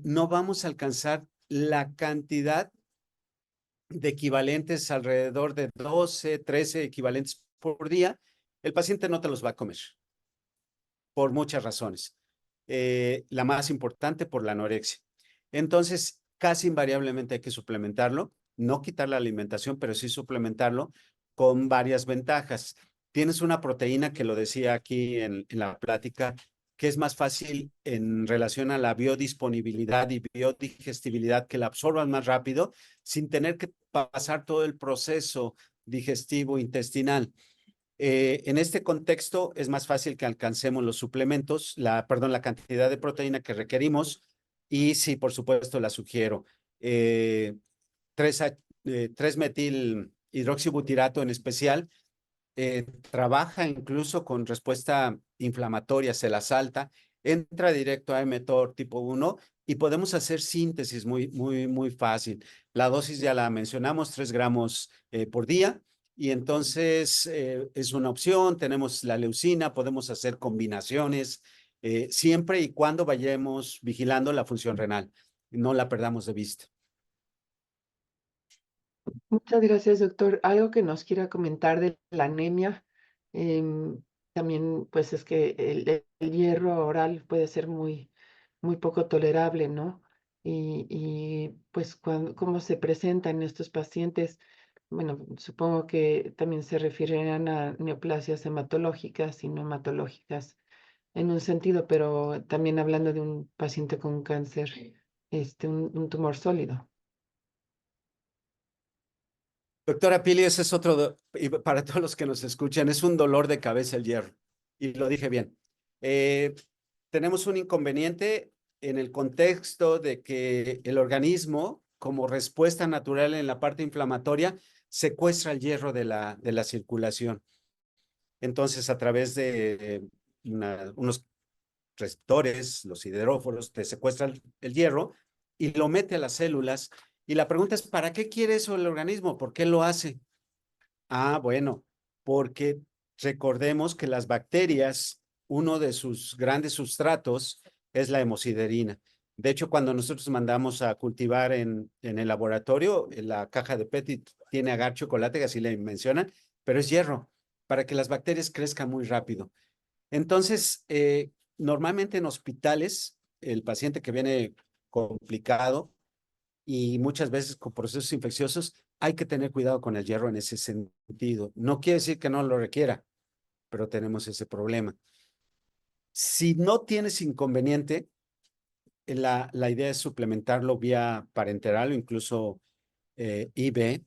no vamos a alcanzar la cantidad de equivalentes alrededor de 12, 13 equivalentes por día. El paciente no te los va a comer por muchas razones. La más importante por la anorexia. Entonces, casi invariablemente hay que suplementarlo, no quitar la alimentación, pero sí suplementarlo con varias ventajas. Tienes una proteína que lo decía aquí en la plática, que es más fácil en relación a la biodisponibilidad y biodigestibilidad, que la absorban más rápido sin tener que pasar todo el proceso digestivo intestinal. En este contexto es más fácil que alcancemos los suplementos, la cantidad de proteína que requerimos y sí, por supuesto, la sugiero. 3-metil hidroxibutirato en especial trabaja incluso con respuesta inflamatoria, se la salta, entra directo a mTOR tipo 1 y podemos hacer síntesis muy fácil. La dosis ya la mencionamos, 3 gramos por día. Y entonces es una opción, tenemos la leucina, podemos hacer combinaciones, siempre y cuando vayamos vigilando la función renal, no la perdamos de vista. Muchas gracias, doctor. Algo que nos quiera comentar de la anemia. Em, También, pues es que el hierro oral puede ser muy poco tolerable, ¿no? Pues, ¿cómo se presentan estos pacientes? Bueno, supongo que también se refieren a neoplasias hematológicas y no hematológicas en un sentido, pero también hablando de un paciente con cáncer, un tumor sólido. Doctora Pili, ese es y para todos los que nos escuchan, es un dolor de cabeza el hierro. Y lo dije bien. Tenemos un inconveniente en el contexto de que el organismo, como respuesta natural en la parte inflamatoria, secuestra el hierro de la circulación. Entonces, a través de unos receptores, los sideróforos, te secuestran el hierro y lo mete a las células. Y la pregunta es, ¿para qué quiere eso el organismo? ¿Por qué lo hace? Ah, bueno, porque recordemos que las bacterias, uno de sus grandes sustratos es la hemosiderina. De hecho, cuando nosotros mandamos a cultivar en el laboratorio, en la caja de PET tiene agar chocolate, que así le mencionan, pero es hierro, para que las bacterias crezcan muy rápido. Entonces, normalmente en hospitales, el paciente que viene complicado y muchas veces con procesos infecciosos, hay que tener cuidado con el hierro en ese sentido. No quiere decir que no lo requiera, pero tenemos ese problema. Si no tienes inconveniente, la idea es suplementarlo vía parenteral o incluso IV,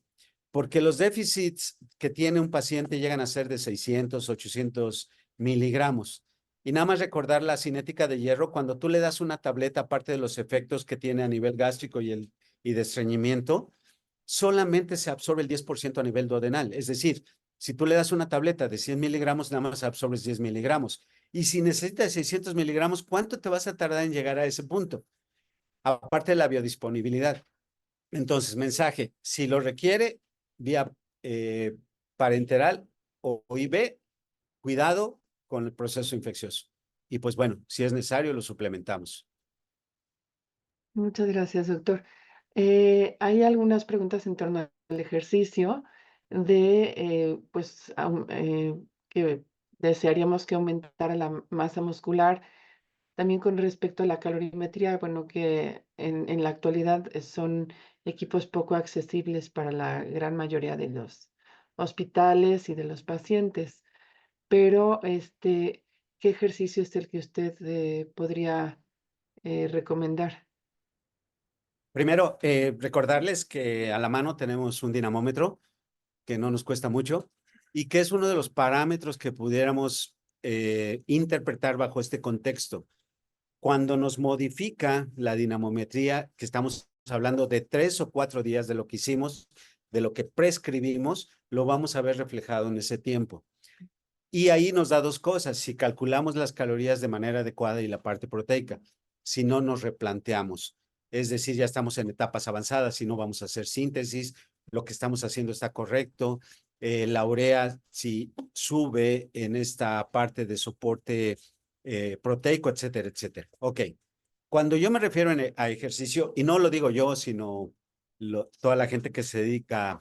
porque los déficits que tiene un paciente llegan a ser de 600, 800 miligramos. Y nada más recordar la cinética de hierro, cuando tú le das una tableta, aparte de los efectos que tiene a nivel gástrico y de estreñimiento, solamente se absorbe el 10% a nivel duodenal. Es decir, si tú le das una tableta de 100 miligramos, nada más absorbes 10 miligramos. Y si necesitas 600 miligramos, ¿cuánto te vas a tardar en llegar a ese punto? Aparte de la biodisponibilidad. Entonces, mensaje, si lo requiere, vía parenteral o IV, cuidado con el proceso infeccioso. Y pues bueno, si es necesario, lo suplementamos. Muchas gracias, doctor. Hay algunas preguntas en torno al ejercicio que desearíamos que aumentara la masa muscular. También con respecto a la calorimetría, bueno, que en la actualidad son equipos poco accesibles para la gran mayoría de los hospitales y de los pacientes. Pero, ¿qué ejercicio es el que usted podría recomendar? Primero, recordarles que a la mano tenemos un dinamómetro que no nos cuesta mucho y que es uno de los parámetros que pudiéramos interpretar bajo este contexto. Cuando nos modifica la dinamometría, que estamos hablando de 3 o 4 días de lo que hicimos, de lo que prescribimos, lo vamos a ver reflejado en ese tiempo. Y ahí nos da dos cosas, si calculamos las calorías de manera adecuada y la parte proteica, si no nos replanteamos. Es decir, ya estamos en etapas avanzadas, si no vamos a hacer síntesis, lo que estamos haciendo está correcto, la urea si sube en esta parte de soporte proteico, etcétera, etcétera. Ok, cuando yo me refiero a ejercicio, y no lo digo yo, sino toda la gente que se dedica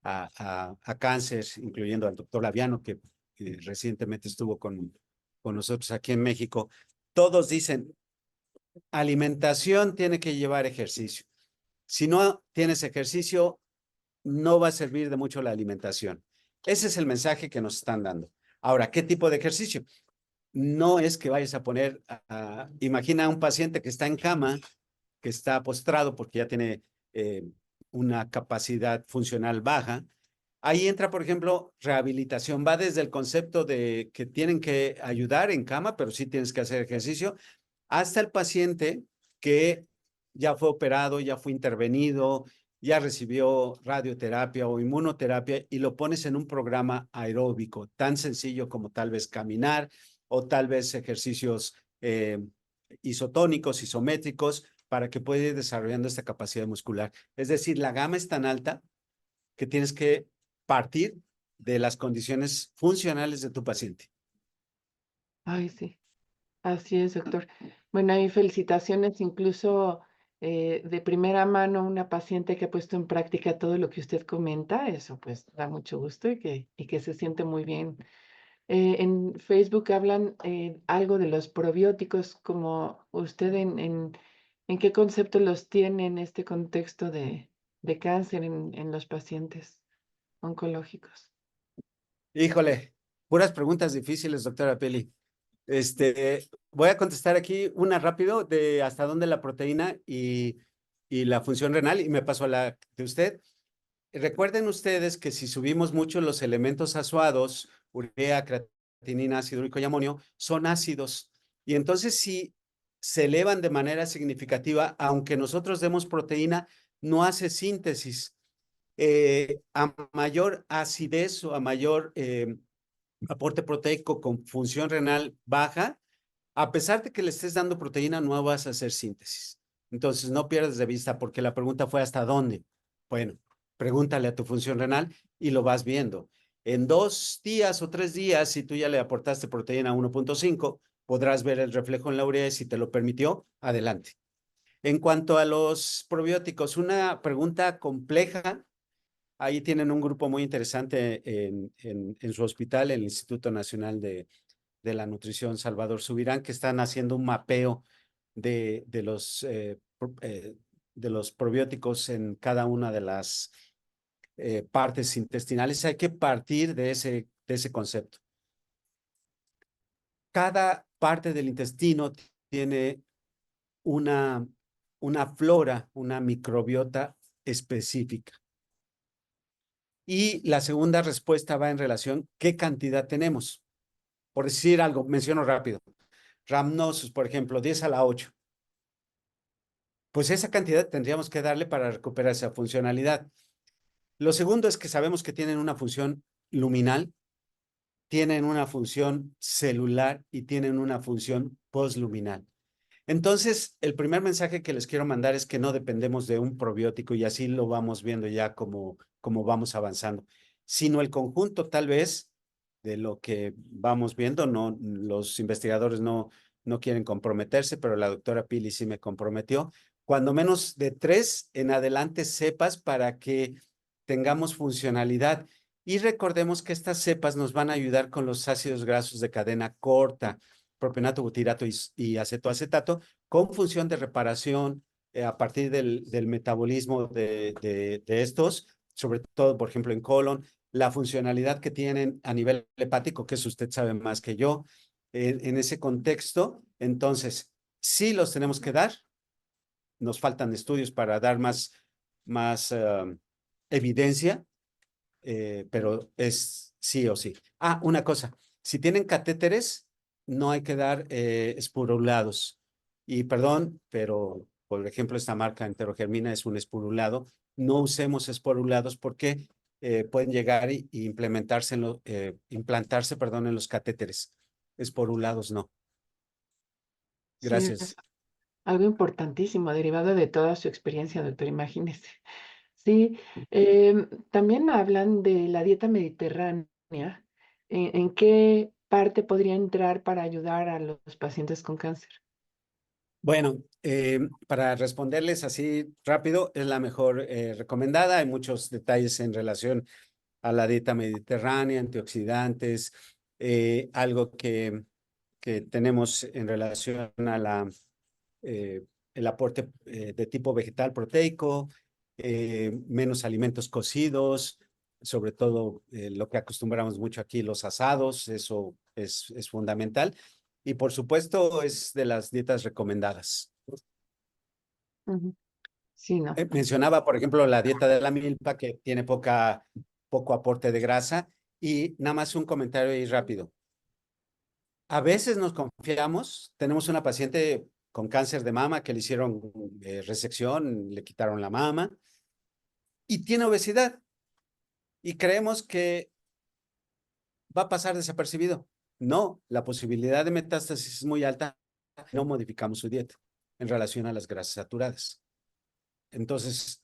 a cáncer, incluyendo al doctor Laviano, que recientemente estuvo con nosotros aquí en México, todos dicen, alimentación tiene que llevar ejercicio. Si no tienes ejercicio, no va a servir de mucho la alimentación. Ese es el mensaje que nos están dando. Ahora, ¿qué tipo de ejercicio? No es que vayas a poner, imagina a un paciente que está en cama, que está postrado porque ya tiene una capacidad funcional baja, Ahí entra, por ejemplo, rehabilitación. Va desde el concepto de que tienen que ayudar en cama, pero sí tienes que hacer ejercicio, hasta el paciente que ya fue operado, ya fue intervenido, ya recibió radioterapia o inmunoterapia y lo pones en un programa aeróbico, tan sencillo como tal vez caminar o tal vez ejercicios isotónicos, isométricos, para que pueda ir desarrollando esta capacidad muscular. Es decir, la gama es tan alta que tienes que partir de las condiciones funcionales de tu paciente. Ay, sí. Así es, doctor. Bueno, y felicitaciones incluso de primera mano una paciente que ha puesto en práctica todo lo que usted comenta. Eso pues da mucho gusto y que se siente muy bien. En Facebook hablan algo de los probióticos, como usted en qué concepto los tiene en este contexto de cáncer en los pacientes oncológicos. Híjole, puras preguntas difíciles, doctora Peli. Voy a contestar aquí una rápido de hasta dónde la proteína y la función renal y me paso a la de usted. Recuerden ustedes que si subimos mucho los elementos azuados, urea, creatinina, ácido úrico y amonio, son ácidos. Y entonces si se elevan de manera significativa, aunque nosotros demos proteína, no hace síntesis. A mayor acidez o a mayor aporte proteico con función renal baja, a pesar de que le estés dando proteína, no vas a hacer síntesis. Entonces, no pierdas de vista porque la pregunta fue ¿hasta dónde? Bueno, pregúntale a tu función renal y lo vas viendo. En 2 días o 3 días, si tú ya le aportaste proteína 1.5, podrás ver el reflejo en la urea y si te lo permitió, adelante. En cuanto a los probióticos, una pregunta compleja. Ahí tienen un grupo muy interesante en su hospital, el Instituto Nacional de la Nutrición Salvador Subirán, que están haciendo un mapeo de los probióticos en cada una de las partes intestinales. Hay que partir de ese concepto. Cada parte del intestino tiene una, una flora, una microbiota específica. Y la segunda respuesta va en relación, ¿qué cantidad tenemos? Por decir algo, menciono rápido. Rhamnosus, por ejemplo, 10 a la 8. Pues esa cantidad tendríamos que darle para recuperar esa funcionalidad. Lo segundo es que sabemos que tienen una función luminal, tienen una función celular y tienen una función postluminal. Entonces, el primer mensaje que les quiero mandar es que no dependemos de un probiótico y así lo vamos viendo ya como vamos avanzando, sino el conjunto tal vez de lo que vamos viendo. No, los investigadores no quieren comprometerse, pero la doctora Pili sí me comprometió. Cuando menos de 3 en adelante cepas para que tengamos funcionalidad. Y recordemos que estas cepas nos van a ayudar con los ácidos grasos de cadena corta, propionato, butirato y acetoacetato, con función de reparación a partir del metabolismo de estos, sobre todo, por ejemplo, en colon, la funcionalidad que tienen a nivel hepático, que eso usted sabe más que yo, en ese contexto. Entonces, sí los tenemos que dar. Nos faltan estudios para dar más evidencia, pero es sí o sí. Ah, una cosa, si tienen catéteres, no hay que dar espurulados. Y perdón, pero por ejemplo, esta marca Enterogermina es un espurulado. No usemos espurulados porque pueden llegar y implantarse, perdón, en los catéteres. Espurulados no. Sí, Gracias. es algo importantísimo, derivado de toda su experiencia, doctor, imagínese. Sí, también hablan de la dieta mediterránea. En qué parte podría entrar para ayudar a los pacientes con cáncer? Bueno, para responderles así rápido, es la mejor recomendada. Hay muchos detalles en relación a la dieta mediterránea, antioxidantes, algo que tenemos en relación a el aporte de tipo vegetal proteico, menos alimentos cocidos, sobre todo lo que acostumbramos mucho aquí, los asados, eso es fundamental. Y por supuesto es de las dietas recomendadas. Ujú. Sí, no. Mencionaba, por ejemplo, la dieta de la milpa, que tiene poca poco aporte de grasa. Y nada más un comentario ahí rápido. A veces nos confiamos, tenemos una paciente con cáncer de mama que le hicieron resección, le quitaron la mama y tiene obesidad y creemos que va a pasar desapercibido. No, la posibilidad de metástasis es muy alta. No modificamos su dieta en relación a las grasas saturadas. Entonces,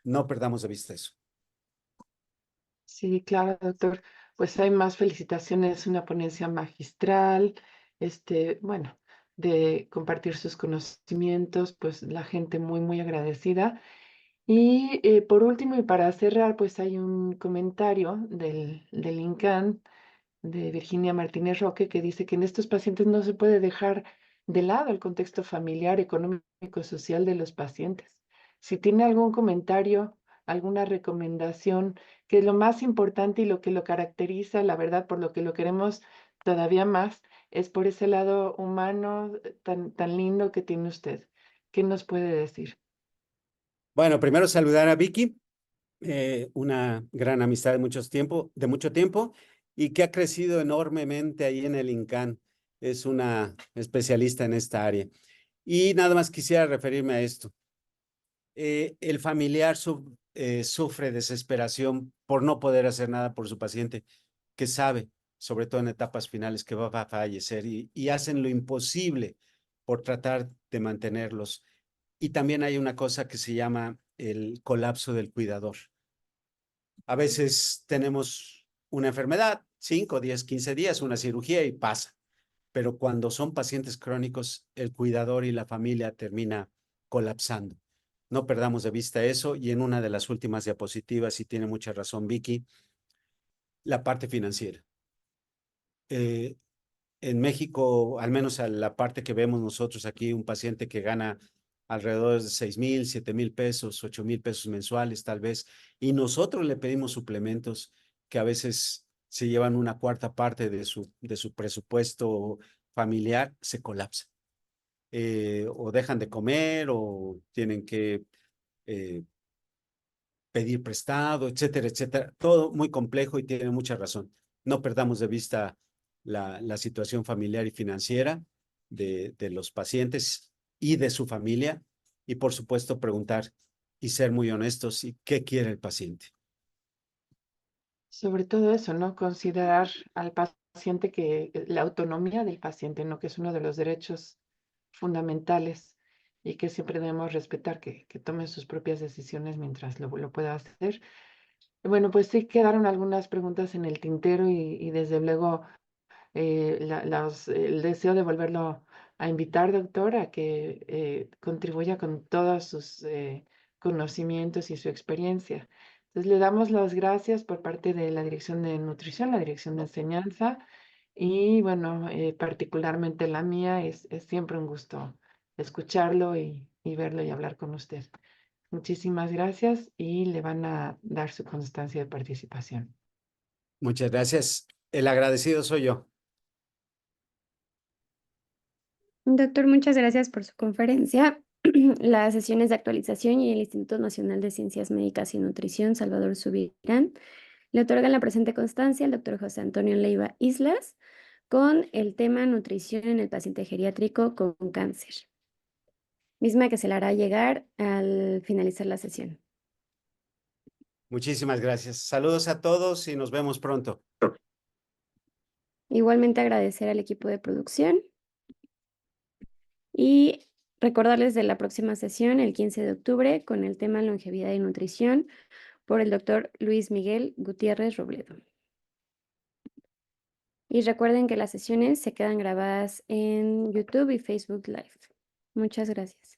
no perdamos de vista eso. Sí, claro, doctor. Pues hay más felicitaciones, una ponencia magistral, bueno, de compartir sus conocimientos, pues la gente muy, muy agradecida. Y por último, y para cerrar, pues hay un comentario del INCAN de Virginia Martínez Roque que dice que en estos pacientes no se puede dejar de lado el contexto familiar, económico, social de los pacientes. Si tiene algún comentario, alguna recomendación, que es lo más importante y lo que lo caracteriza, la verdad, por lo que lo queremos todavía más, es por ese lado humano tan lindo que tiene usted. ¿Qué nos puede decir? Bueno, primero saludar a Vicky, una gran amistad de mucho tiempo, y que ha crecido enormemente ahí en el INCAN. Es una especialista en esta área. Y nada más quisiera referirme a esto. El familiar sufre desesperación por no poder hacer nada por su paciente, que sabe, sobre todo en etapas finales, que va a fallecer y hacen lo imposible por tratar de mantenerlos. Y también hay una cosa que se llama el colapso del cuidador. A veces tenemos una enfermedad, 5, 10, 15 días, una cirugía y pasa. Pero cuando son pacientes crónicos, el cuidador y la familia termina colapsando. No perdamos de vista eso. Y en una de las últimas diapositivas, y tiene mucha razón Vicky, la parte financiera. En México, al menos a la parte que vemos nosotros aquí, un paciente que gana alrededor de 6,000, 7,000 pesos, 8,000 pesos mensuales tal vez, y nosotros le pedimos suplementos que a veces se llevan una cuarta parte de su presupuesto familiar, se colapsa. O dejan de comer o tienen que pedir prestado, etcétera, etcétera. Todo muy complejo y tiene mucha razón. No perdamos de vista la situación familiar y financiera de los pacientes y de su familia. Y por supuesto preguntar y ser muy honestos y qué quiere el paciente. Sobre todo eso, ¿no? Considerar al paciente que la autonomía del paciente, ¿no? Que es uno de los derechos fundamentales y que siempre debemos respetar, que tome sus propias decisiones mientras lo pueda hacer. Bueno, pues sí quedaron algunas preguntas en el tintero y desde luego el deseo de volverlo a invitar, doctor, a que contribuya con todos sus conocimientos y su experiencia. Entonces, le damos las gracias por parte de la Dirección de Nutrición, la Dirección de Enseñanza, y bueno, particularmente la mía, es siempre un gusto escucharlo y verlo y hablar con usted. Muchísimas gracias y le van a dar su constancia de participación. Muchas gracias. El agradecido soy yo. Doctor, muchas gracias por su conferencia. Las sesiones de actualización y el Instituto Nacional de Ciencias Médicas y Nutrición, Salvador Subirán, le otorgan la presente constancia al doctor José Antonio Leiva Islas con el tema nutrición en el paciente geriátrico con cáncer, misma que se le hará llegar al finalizar la sesión. Muchísimas gracias. Saludos a todos y nos vemos pronto. Igualmente agradecer al equipo de producción y recordarles de la próxima sesión el 15 de octubre con el tema longevidad y nutrición por el doctor Luis Miguel Gutiérrez Robledo. Y recuerden que las sesiones se quedan grabadas en YouTube y Facebook Live. Muchas gracias.